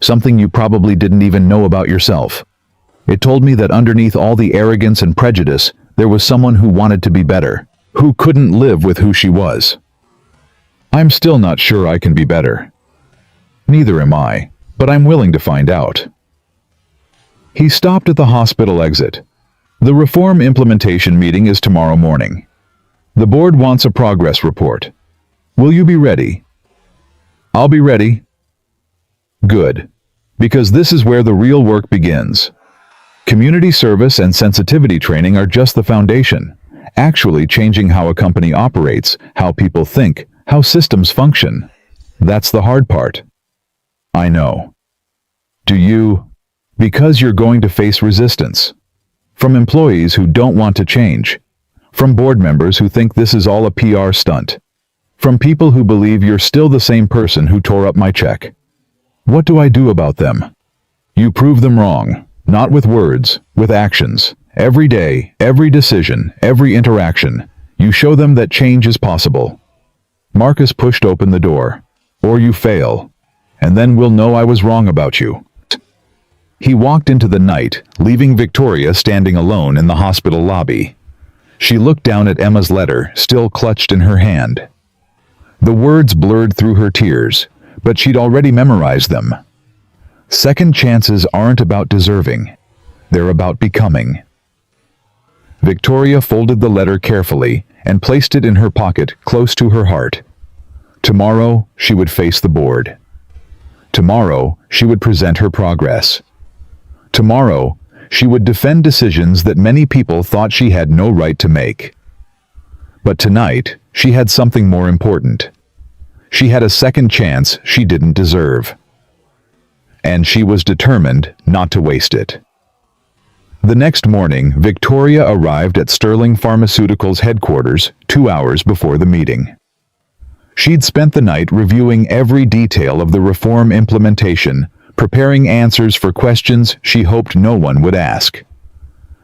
Something you probably didn't even know about yourself. It told me that underneath all the arrogance and prejudice, there was someone who wanted to be better, who couldn't live with who she was. I'm still not sure I can be better. Neither am I, but I'm willing to find out. He stopped at the hospital exit. The reform implementation meeting is tomorrow morning. The board wants a progress report. Will you be ready? I'll be ready. Good. Because this is where the real work begins. Community service and sensitivity training are just the foundation, actually changing how a company operates, how people think, how systems function. That's the hard part. I know. Do you? Because you're going to face resistance. From employees who don't want to change. From board members who think this is all a PR stunt. From people who believe you're still the same person who tore up my check. What do I do about them? You prove them wrong, not with words, with actions. Every day, every decision, every interaction, you show them that change is possible. Marcus pushed open the door. Or you fail, and then we'll know I was wrong about you. He walked into the night, leaving Victoria standing alone in the hospital lobby. She looked down at Emma's letter, still clutched in her hand. The words blurred through her tears, but she'd already memorized them. Second chances aren't about deserving. They're about becoming. Victoria folded the letter carefully and placed it in her pocket close to her heart. Tomorrow, she would face the board. Tomorrow, she would present her progress. Tomorrow, she would defend decisions that many people thought she had no right to make. But tonight, she had something more important. She had a second chance she didn't deserve. And she was determined not to waste it. The next morning, Victoria arrived at Sterling Pharmaceuticals headquarters 2 hours before the meeting. She'd spent the night reviewing every detail of the reform implementation, preparing answers for questions she hoped no one would ask.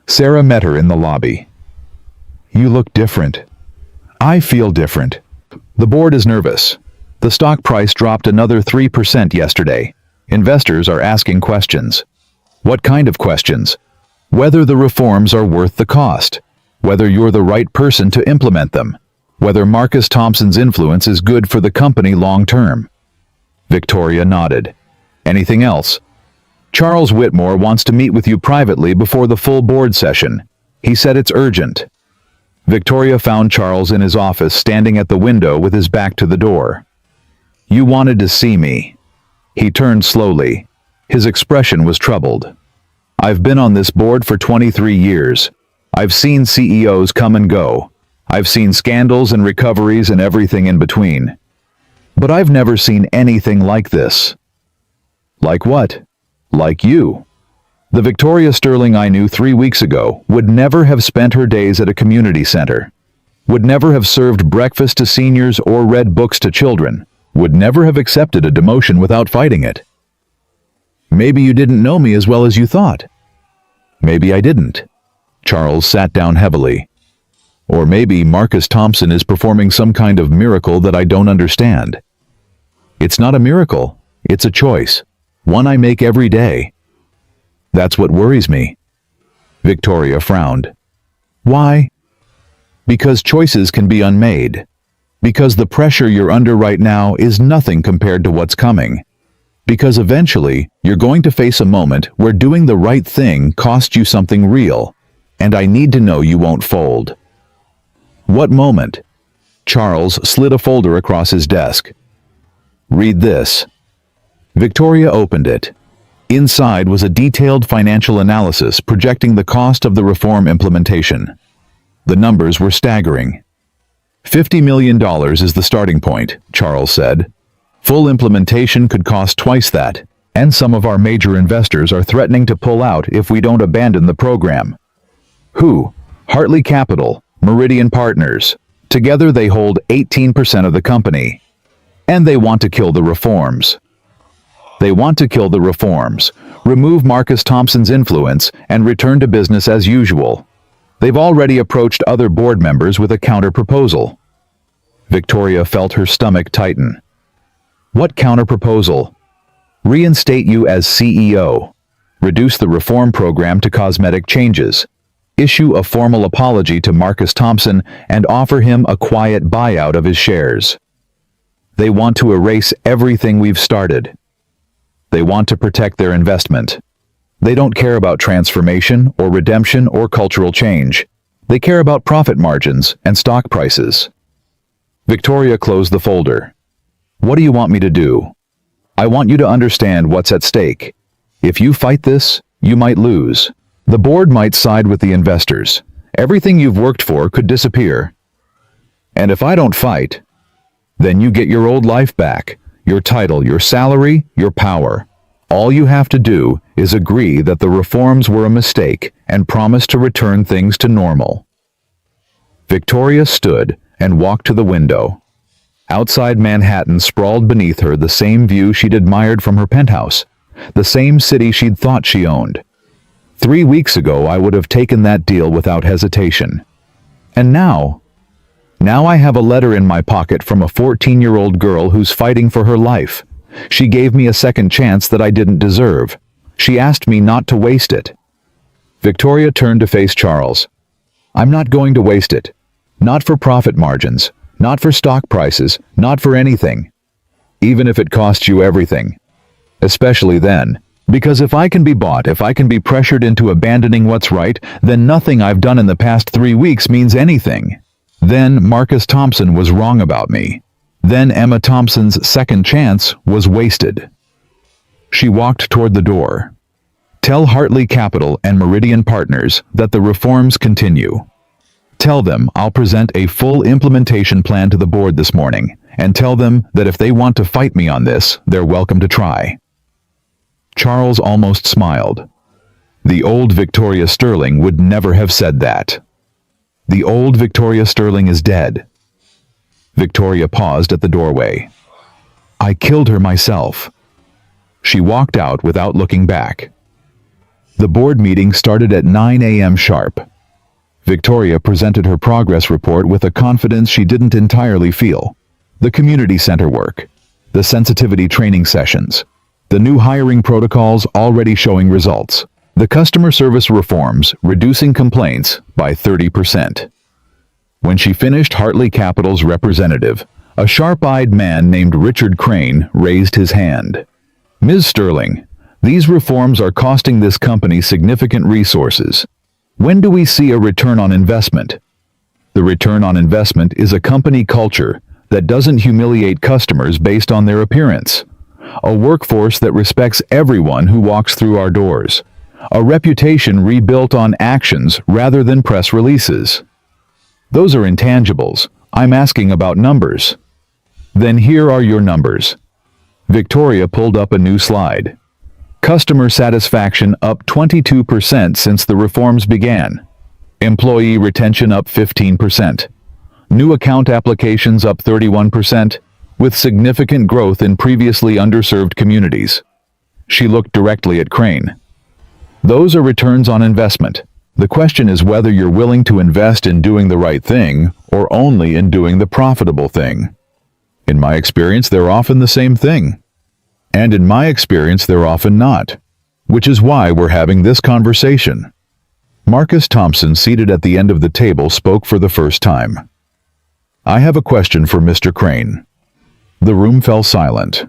Sarah met her in the lobby. You look different. I feel different. The board is nervous. The stock price dropped another 3% yesterday. Investors are asking questions. What kind of questions? Whether the reforms are worth the cost. Whether you're the right person to implement them. Whether Marcus Thompson's influence is good for the company long term. Victoria nodded. Anything else? Charles Whitmore wants to meet with you privately before the full board session. He said it's urgent. Victoria found Charles in his office standing at the window with his back to the door. You wanted to see me. He turned slowly. His expression was troubled. I've been on this board for 23 years. I've seen CEOs come and go. I've seen scandals and recoveries and everything in between. But I've never seen anything like this. Like what? Like you. The Victoria Sterling I knew 3 weeks ago would never have spent her days at a community center, would never have served breakfast to seniors or read books to children, would never have accepted a demotion without fighting it. Maybe you didn't know me as well as you thought. Maybe I didn't. Charles sat down heavily. Or maybe Marcus Thompson is performing some kind of miracle that I don't understand. It's not a miracle, it's a choice, one I make every day. That's what worries me. Victoria frowned. Why? Because choices can be unmade. Because the pressure you're under right now is nothing compared to what's coming. Because eventually, you're going to face a moment where doing the right thing costs you something real, and I need to know you won't fold. What moment? Charles slid a folder across his desk. Read this. Victoria opened it. Inside was a detailed financial analysis projecting the cost of the reform implementation. The numbers were staggering. $50 million is the starting point, Charles said. Full implementation could cost twice that, and some of our major investors are threatening to pull out if we don't abandon the program. Who? Hartley Capital, Meridian Partners. Together they hold 18% of the company. And they want to kill the reforms. They want to kill the reforms, remove Marcus Thompson's influence, and return to business as usual. They've already approached other board members with a counter-proposal. Victoria felt her stomach tighten. What counter-proposal? Reinstate you as CEO. Reduce the reform program to cosmetic changes. Issue a formal apology to Marcus Thompson and offer him a quiet buyout of his shares. They want to erase everything we've started. They want to protect their investment. They don't care about transformation or redemption or cultural change. They care about profit margins and stock prices. Victoria closed the folder. What do you want me to do? I want you to understand what's at stake. If you fight this, you might lose. The board might side with the investors. Everything you've worked for could disappear. And if I don't fight, then you get your old life back, your title, your salary, your power. All you have to do is agree that the reforms were a mistake and promise to return things to normal. Victoria stood and walked to the window. Outside Manhattan sprawled beneath her the same view she'd admired from her penthouse, the same city she'd thought she owned. 3 weeks ago I would have taken that deal without hesitation. And now I have a letter in my pocket from a 14-year-old girl who's fighting for her life. She gave me a second chance that I didn't deserve. She asked me not to waste it. Victoria turned to face Charles. I'm not going to waste it. Not for profit margins. Not for stock prices, not for anything. Even if it costs you everything. Especially then. Because if I can be bought, if I can be pressured into abandoning what's right, then nothing I've done in the past 3 weeks means anything. Then Marcus Thompson was wrong about me. Then Emma Thompson's second chance was wasted. She walked toward the door. Tell Hartley Capital and Meridian Partners that the reforms continue. Tell them I'll present a full implementation plan to the board this morning, and tell them that if they want to fight me on this, they're welcome to try. Charles almost smiled. The old Victoria Sterling would never have said that. The old Victoria Sterling is dead. Victoria paused at the doorway. I killed her myself. She walked out without looking back. The board meeting started at 9 a.m. sharp. Victoria presented her progress report with a confidence she didn't entirely feel. The community center work, the sensitivity training sessions, the new hiring protocols already showing results, the customer service reforms reducing complaints by 30%. When she finished, Hartley Capital's representative, a sharp-eyed man named Richard Crane, raised his hand. Ms. Sterling, these reforms are costing this company significant resources. When do we see a return on investment? The return on investment is a company culture that doesn't humiliate customers based on their appearance. A workforce that respects everyone who walks through our doors. A reputation rebuilt on actions rather than press releases. Those are intangibles. I'm asking about numbers. Then here are your numbers. Victoria pulled up a new slide. Customer satisfaction up 22% since the reforms began. Employee retention up 15%. New account applications up 31%, with significant growth in previously underserved communities. She looked directly at Crane. Those are returns on investment. The question is whether you're willing to invest in doing the right thing or only in doing the profitable thing. In my experience, they're often the same thing. And in my experience, they're often not. Which is why we're having this conversation. Marcus Thompson, seated at the end of the table, spoke for the first time. I have a question for Mr. Crane. The room fell silent.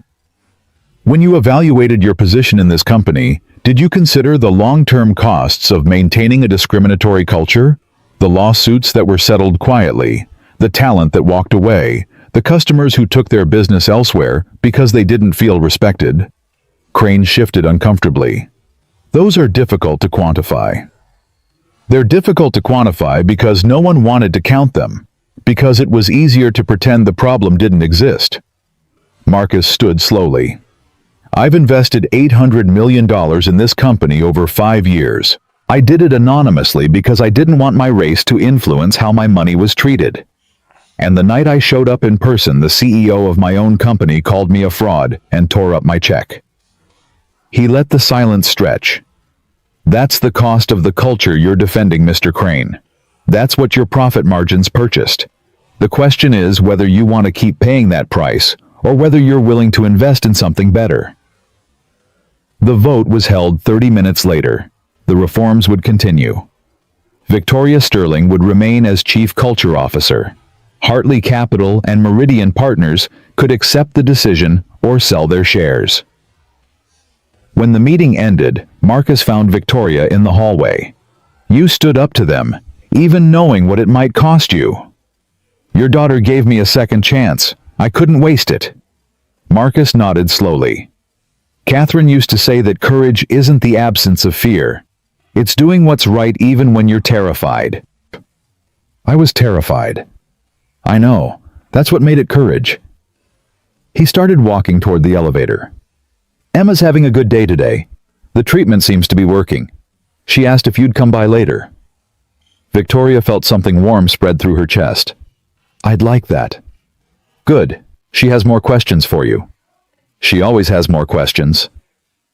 When you evaluated your position in this company, did you consider the long-term costs of maintaining a discriminatory culture? The lawsuits that were settled quietly, the talent that walked away, the customers who took their business elsewhere because they didn't feel respected? Crane shifted uncomfortably. Those are difficult to quantify. They're difficult to quantify because no one wanted to count them, because it was easier to pretend the problem didn't exist. Marcus stood slowly. I've invested $800 million in this company over 5 years. I did it anonymously because I didn't want my race to influence how my money was treated. And the night I showed up in person, the CEO of my own company called me a fraud and tore up my check. He let the silence stretch. That's the cost of the culture you're defending, Mr. Crane. That's what your profit margins purchased. The question is whether you want to keep paying that price or whether you're willing to invest in something better. The vote was held 30 minutes later. The reforms would continue. Victoria Sterling would remain as Chief Culture Officer. Hartley Capital and Meridian Partners could accept the decision or sell their shares. When the meeting ended, Marcus found Victoria in the hallway. You stood up to them, even knowing what it might cost you. Your daughter gave me a second chance. I couldn't waste it. Marcus nodded slowly. Catherine used to say that courage isn't the absence of fear. It's doing what's right even when you're terrified. I was terrified. I know. That's what made it courage. He started walking toward the elevator. Emma's having a good day today. The treatment seems to be working. She asked if you'd come by later. Victoria felt something warm spread through her chest. I'd like that. Good. She has more questions for you. She always has more questions.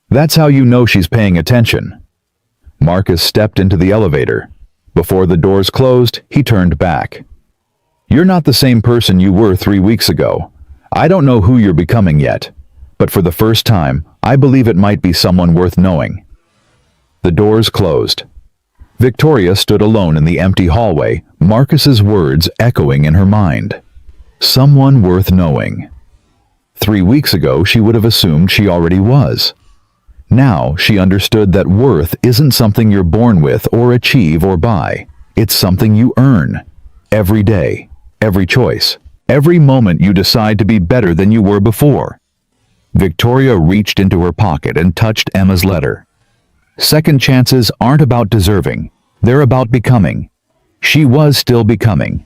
That's how you know she's paying attention. Marcus stepped into the elevator. Before the doors closed, he turned back. You're not the same person you were 3 weeks ago. I don't know who you're becoming yet, but for the first time, I believe it might be someone worth knowing. The doors closed. Victoria stood alone in the empty hallway, Marcus's words echoing in her mind. Someone worth knowing. 3 weeks ago, she would have assumed she already was. Now, she understood that worth isn't something you're born with or achieve or buy. It's something you earn. Every day, every choice, every moment you decide to be better than you were before. Victoria reached into her pocket and touched Emma's letter. Second chances aren't about deserving. They're about becoming. She was still becoming.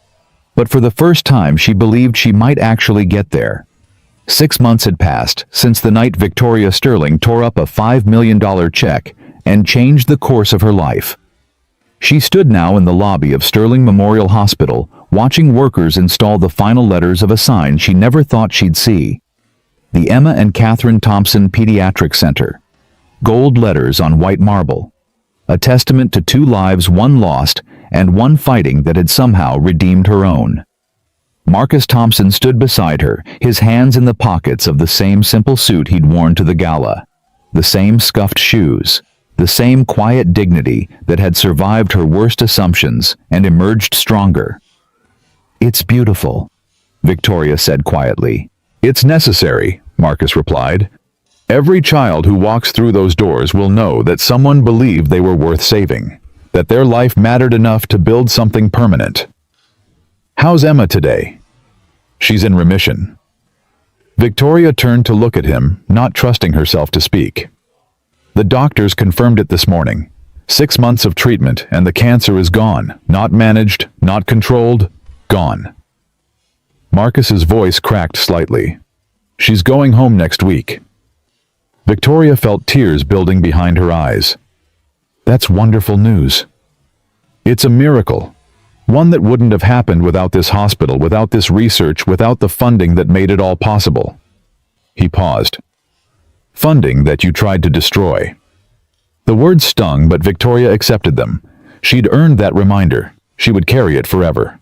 But for the first time, she believed she might actually get there. 6 months had passed since the night Victoria Sterling tore up a $5 million check and changed the course of her life. She stood now in the lobby of Sterling Memorial Hospital, watching workers install the final letters of a sign she never thought she'd see. The Emma and Catherine Thompson Pediatric Center. Gold letters on white marble. A testament to 2 lives, one lost and one fighting, that had somehow redeemed her own. Marcus Thompson stood beside her, his hands in the pockets of the same simple suit he'd worn to the gala, the same scuffed shoes, the same quiet dignity that had survived her worst assumptions and emerged stronger. It's beautiful, Victoria said quietly. It's necessary, Marcus replied. Every child who walks through those doors will know that someone believed they were worth saving, that their life mattered enough to build something permanent. How's Emma today? She's in remission. Victoria turned to look at him, not trusting herself to speak. The doctors confirmed it this morning. 6 months of treatment and the cancer is gone. Not managed, not controlled, gone. Marcus's voice cracked slightly. She's going home next week. Victoria felt tears building behind her eyes. That's wonderful news. It's a miracle. One that wouldn't have happened without this hospital, without this research, without the funding that made it all possible. He paused. Funding that you tried to destroy. The words stung, but Victoria accepted them. She'd earned that reminder. She would carry it forever.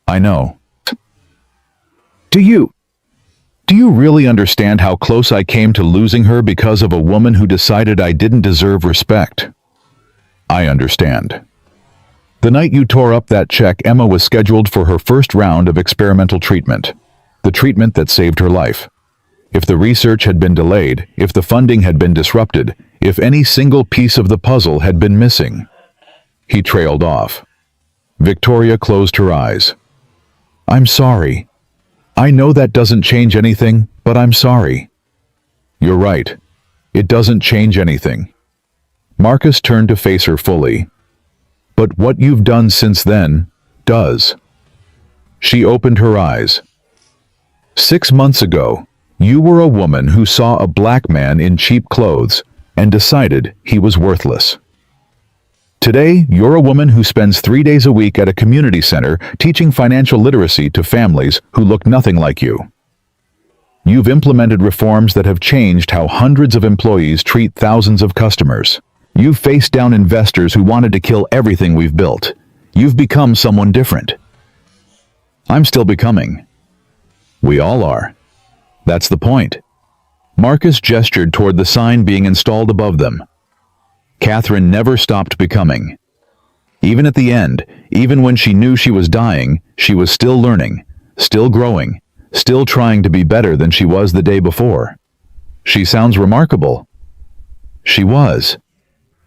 I know. Do you really understand how close I came to losing her because of a woman who decided I didn't deserve respect? I understand. The night you tore up that check, Emma was scheduled for her first round of experimental treatment. The treatment that saved her life. If the research had been delayed, if the funding had been disrupted, if any single piece of the puzzle had been missing. He trailed off. Victoria closed her eyes. I'm sorry. I know that doesn't change anything, but I'm sorry. You're right. It doesn't change anything. Marcus turned to face her fully. But what you've done since then does. She opened her eyes. 6 months ago, you were a woman who saw a black man in cheap clothes and decided he was worthless. Today, you're a woman who spends 3 days a week at a community center teaching financial literacy to families who look nothing like you. You've implemented reforms that have changed how hundreds of employees treat thousands of customers. You've faced down investors who wanted to kill everything we've built. You've become someone different. I'm still becoming. We all are. That's the point. Marcus gestured toward the sign being installed above them. Catherine never stopped becoming. Even at the end, even when she knew she was dying, she was still learning, still growing, still trying to be better than she was the day before. She sounds remarkable. She was.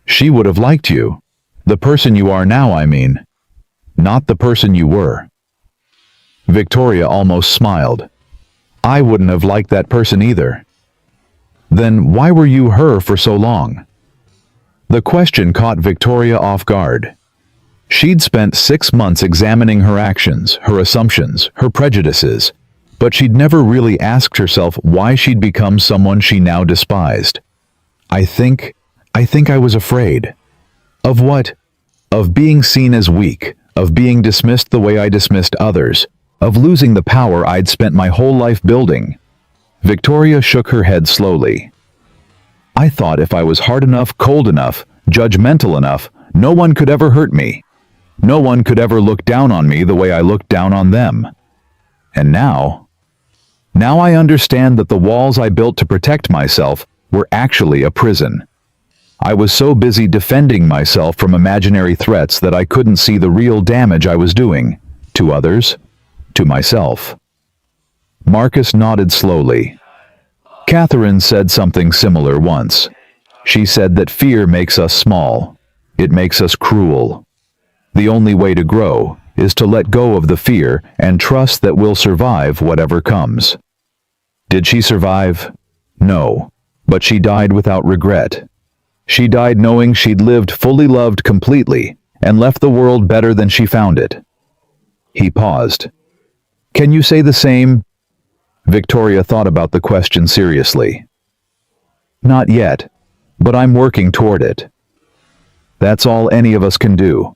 She would have liked you. The person you are now, I mean. Not the person you were. Victoria almost smiled. I wouldn't have liked that person either. Then why were you her for so long? The question caught Victoria off guard. She'd spent 6 months examining her actions, her assumptions, her prejudices, but she'd never really asked herself why she'd become someone she now despised. I think I was afraid. Of what? Of being seen as weak, of being dismissed the way I dismissed others, of losing the power I'd spent my whole life building. Victoria shook her head slowly. I thought if I was hard enough, cold enough, judgmental enough, no one could ever hurt me. No one could ever look down on me the way I looked down on them. And now I understand that the walls I built to protect myself were actually a prison. I was so busy defending myself from imaginary threats that I couldn't see the real damage I was doing, to others, to myself. Marcus nodded slowly. Catherine said something similar once. She said that fear makes us small. It makes us cruel. The only way to grow is to let go of the fear and trust that we'll survive whatever comes. Did she survive? No, but she died without regret. She died knowing she'd lived fully loved completely and left the world better than she found it. He paused. Can you say the same? Victoria thought about the question seriously. Not yet, but I'm working toward it. That's all any of us can do.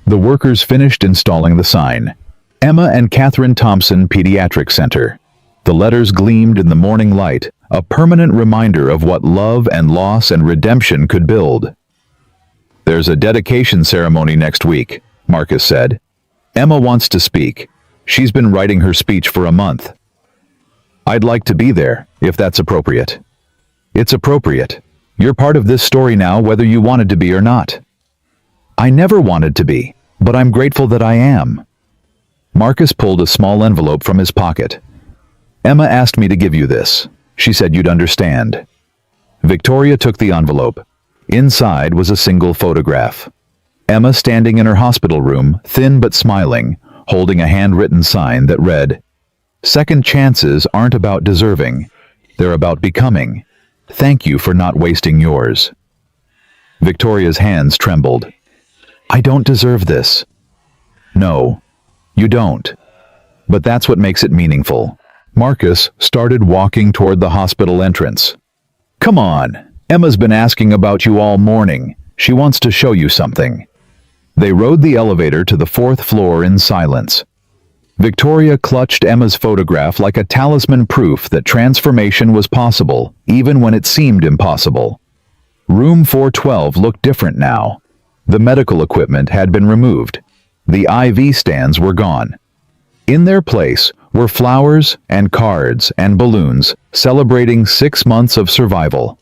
The workers finished installing the sign. Emma and Catherine Thompson Pediatric Center. The letters gleamed in the morning light, a permanent reminder of what love and loss and redemption could build. There's a dedication ceremony next week, Marcus said. Emma wants to speak. She's been writing her speech for a month. I'd like to be there, if that's appropriate. It's appropriate. You're part of this story now, whether you wanted to be or not. I never wanted to be, but I'm grateful that I am. Marcus pulled a small envelope from his pocket. Emma asked me to give you this. She said you'd understand. Victoria took the envelope. Inside was a single photograph. Emma standing in her hospital room, thin but smiling, holding a handwritten sign that read, "Second chances aren't about deserving. They're about becoming. Thank you for not wasting yours." Victoria's hands trembled. I don't deserve this. No, you don't. But that's what makes it meaningful. Marcus started walking toward the hospital entrance. Come on, Emma's been asking about you all morning. She wants to show you something. They rode the elevator to the 4th floor in silence. Victoria clutched Emma's photograph like a talisman proof that transformation was possible, even when it seemed impossible. Room 412 looked different now. The medical equipment had been removed. The IV stands were gone. In their place were flowers and cards and balloons celebrating 6 months of survival.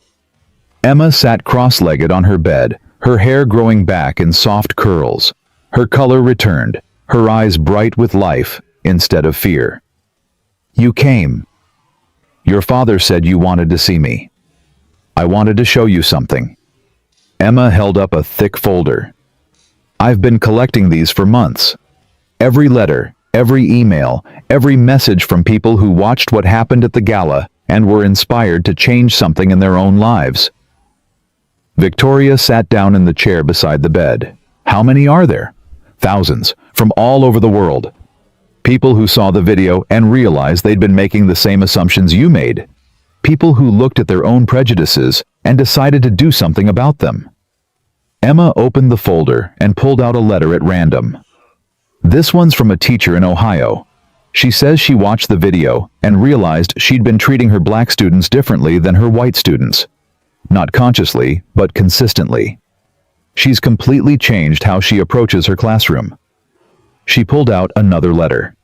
Emma sat cross-legged on her bed, her hair growing back in soft curls. Her color returned, her eyes bright with life instead of fear. You came. Your father said you wanted to see me. I wanted to show you something. Emma held up a thick folder. I've been collecting these for months. Every letter, every email, every message from people who watched what happened at the gala and were inspired to change something in their own lives. Victoria sat down in the chair beside the bed. How many are there? Thousands, from all over the world. People who saw the video and realized they'd been making the same assumptions you made. People who looked at their own prejudices and decided to do something about them. Emma opened the folder and pulled out a letter at random. This one's from a teacher in Ohio. She says she watched the video and realized she'd been treating her black students differently than her white students. Not consciously, but consistently. She's completely changed how she approaches her classroom. She pulled out another letter.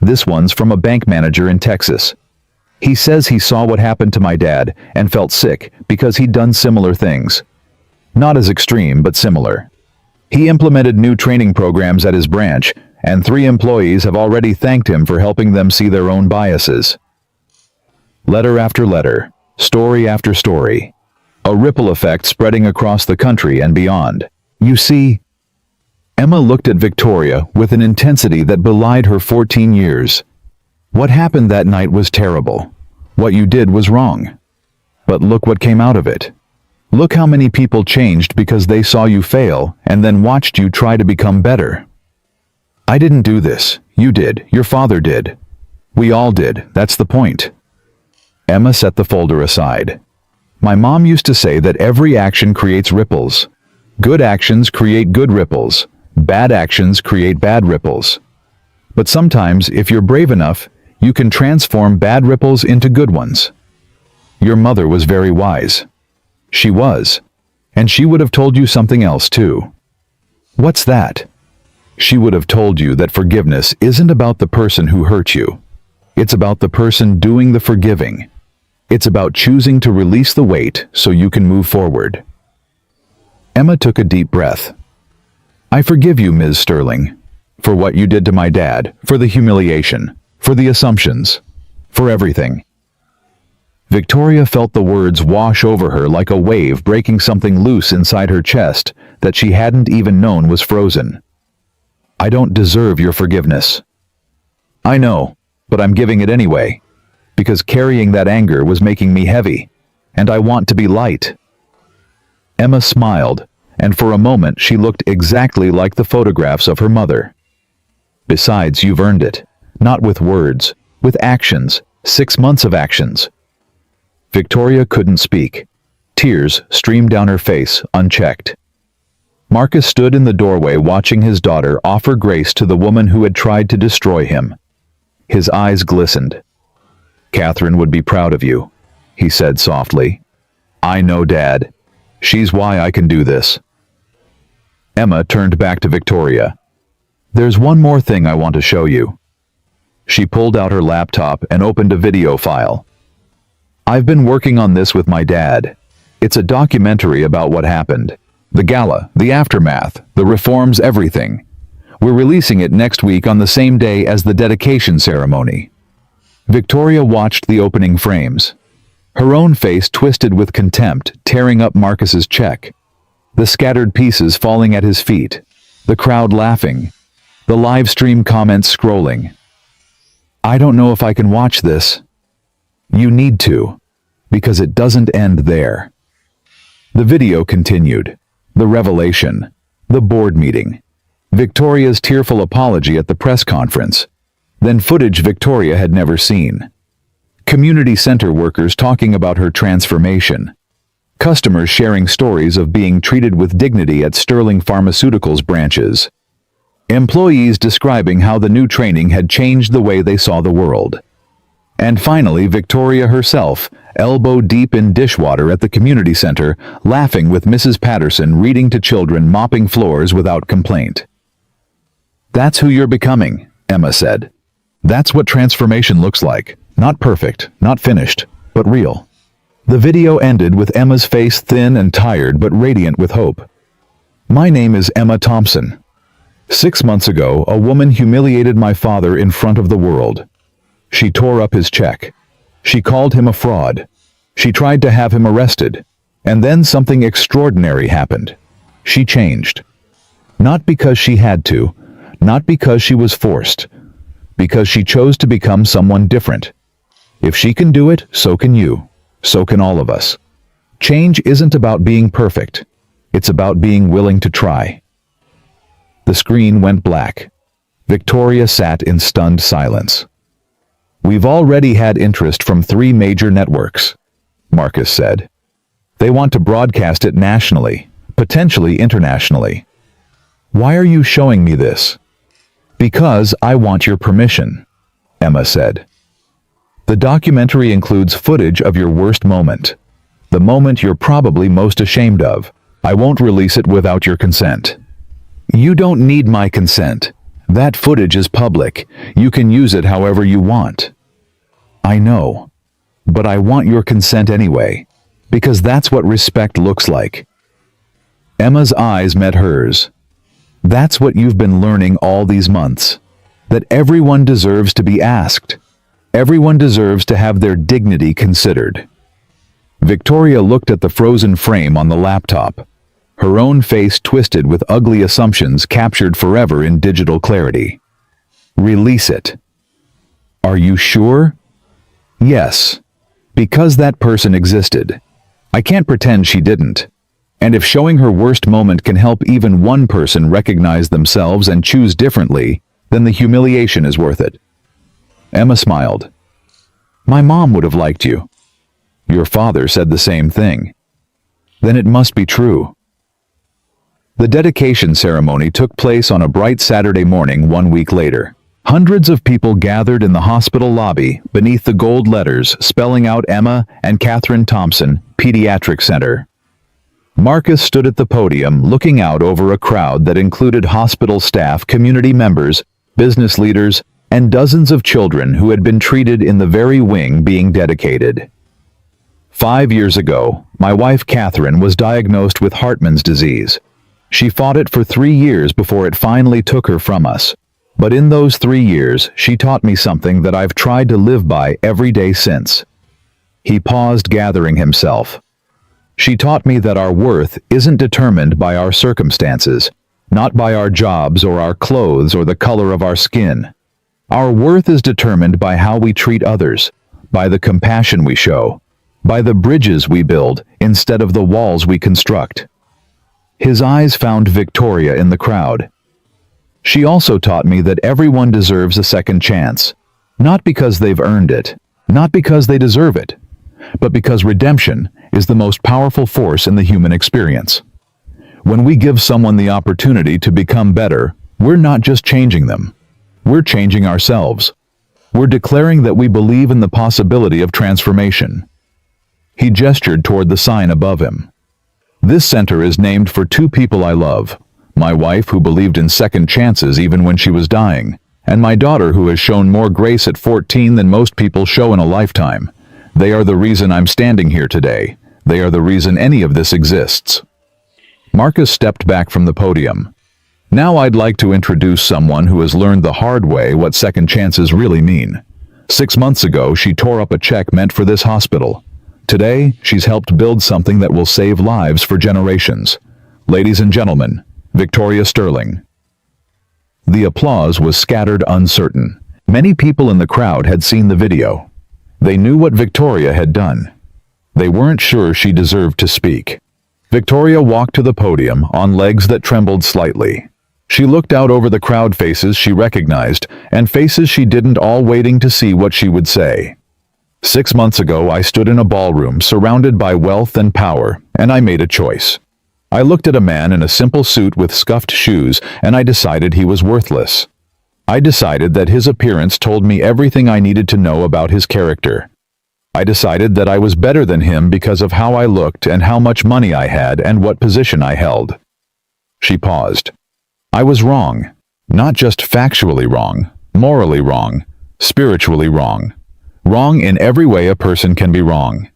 This one's from a bank manager in Texas. He says he saw what happened to my dad and felt sick because he'd done similar things. Not as extreme, but similar. He implemented new training programs at his branch, and 3 employees have already thanked him for helping them see their own biases. Letter after letter, story after story. A ripple effect spreading across the country and beyond. You see, Emma looked at Victoria with an intensity that belied her 14 years. What happened that night was terrible. What you did was wrong. But look what came out of it. Look how many people changed because they saw you fail and then watched you try to become better. I didn't do this. You did. Your father did. We all did. That's the point. Emma set the folder aside. My mom used to say that every action creates ripples. Good actions create good ripples. Bad actions create bad ripples. But sometimes, if you're brave enough, you can transform bad ripples into good ones. Your mother was very wise. She was. And she would have told you something else too. What's that? She would have told you that forgiveness isn't about the person who hurt you. It's about the person doing the forgiving. It's about choosing to release the weight so you can move forward. Emma took a deep breath. I forgive you, Ms. Sterling, for what you did to my dad, for the humiliation, for the assumptions, for everything. Victoria felt the words wash over her like a wave breaking something loose inside her chest that she hadn't even known was frozen. I don't deserve your forgiveness. I know, but I'm giving it anyway, because carrying that anger was making me heavy, and I want to be light. Emma smiled, and for a moment she looked exactly like the photographs of her mother. Besides, you've earned it, not with words, with actions, 6 months of actions. Victoria couldn't speak. Tears streamed down her face, unchecked. Marcus stood in the doorway watching his daughter offer grace to the woman who had tried to destroy him. His eyes glistened. Catherine would be proud of you, he said softly. I know, Dad. She's why I can do this. Emma turned back to Victoria. There's one more thing I want to show you. She pulled out her laptop and opened a video file. I've been working on this with my dad. It's a documentary about what happened. The gala, the aftermath, the reforms, everything. We're releasing it next week on the same day as the dedication ceremony. Victoria watched the opening frames. Her own face twisted with contempt, tearing up Marcus's check. The scattered pieces falling at his feet. The crowd laughing. The live stream comments scrolling. I don't know if I can watch this. You need to, because it doesn't end there. The video continued. The revelation. The board meeting. Victoria's tearful apology at the press conference. Then footage Victoria had never seen. Community center workers talking about her transformation. Customers sharing stories of being treated with dignity at Sterling Pharmaceuticals branches. Employees describing how the new training had changed the way they saw the world. And finally, Victoria herself, elbow deep in dishwater at the community center, laughing with Mrs. Patterson reading to children mopping floors without complaint. That's who you're becoming, Emma said. That's what transformation looks like. Not perfect, not finished, but real. The video ended with Emma's face thin and tired but radiant with hope. My name is Emma Thompson. 6 months ago, a woman humiliated my father in front of the world. She tore up his check. She called him a fraud. She tried to have him arrested. And then something extraordinary happened. She changed. Not because she had to, not because she was forced, because she chose to become someone different. If she can do it, so can you. So can all of us. Change isn't about being perfect. It's about being willing to try. The screen went black. Victoria sat in stunned silence. "We've already had interest from 3 major networks," Marcus said. "They want to broadcast it nationally, potentially internationally." "Why are you showing me this?" "Because I want your permission," Emma said. "The documentary includes footage of your worst moment. The moment you're probably most ashamed of. I won't release it without your consent." "You don't need my consent. That footage is public. You can use it however you want." "I know. But I want your consent anyway. Because that's what respect looks like." Emma's eyes met hers. "That's what you've been learning all these months. That everyone deserves to be asked. Everyone deserves to have their dignity considered." Victoria looked at the frozen frame on the laptop. Her own face twisted with ugly assumptions captured forever in digital clarity. "Release it." "Are you sure?" "Yes. Because that person existed. I can't pretend she didn't. And if showing her worst moment can help even one person recognize themselves and choose differently, then the humiliation is worth it." Emma smiled. "My mom would have liked you." "Your father said the same thing." "Then it must be true." The dedication ceremony took place on a bright Saturday morning 1 week later. Hundreds of people gathered in the hospital lobby beneath the gold letters spelling out Emma and Catherine Thompson Pediatric Center. Marcus stood at the podium looking out over a crowd that included hospital staff, community members, business leaders, and dozens of children who had been treated in the very wing being dedicated. 5 years ago, my wife Catherine was diagnosed with Hartman's disease. She fought it for 3 years before it finally took her from us. But in those 3 years, she taught me something that I've tried to live by every day since. He paused, gathering himself. She taught me that our worth isn't determined by our circumstances, not by our jobs or our clothes or the color of our skin. Our worth is determined by how we treat others, by the compassion we show, by the bridges we build instead of the walls we construct. His eyes found Victoria in the crowd. She also taught me that everyone deserves a second chance, not because they've earned it, not because they deserve it, but because redemption is the most powerful force in the human experience. When we give someone the opportunity to become better, we're not just changing them. We're changing ourselves. We're declaring that we believe in the possibility of transformation. He gestured toward the sign above him. "This center is named for 2 people I love. My wife, who believed in second chances even when she was dying, and my daughter, who has shown more grace at 14 than most people show in a lifetime. They are the reason I'm standing here today. They are the reason any of this exists." Marcus stepped back from the podium. "Now I'd like to introduce someone who has learned the hard way what second chances really mean. 6 months ago, she tore up a check meant for this hospital. Today, she's helped build something that will save lives for generations. Ladies and gentlemen, Victoria Sterling." The applause was scattered, uncertain. Many people in the crowd had seen the video. They knew what Victoria had done. They weren't sure she deserved to speak. Victoria walked to the podium on legs that trembled slightly. She looked out over the crowd, faces she recognized, and faces she didn't, all waiting to see what she would say. 6 months ago, I stood in a ballroom surrounded by wealth and power, and I made a choice. I looked at a man in a simple suit with scuffed shoes, and I decided he was worthless. I decided that his appearance told me everything I needed to know about his character. I decided that I was better than him because of how I looked and how much money I had and what position I held. She paused. I was wrong. Not just factually wrong, morally wrong, spiritually wrong. Wrong in every way a person can be wrong.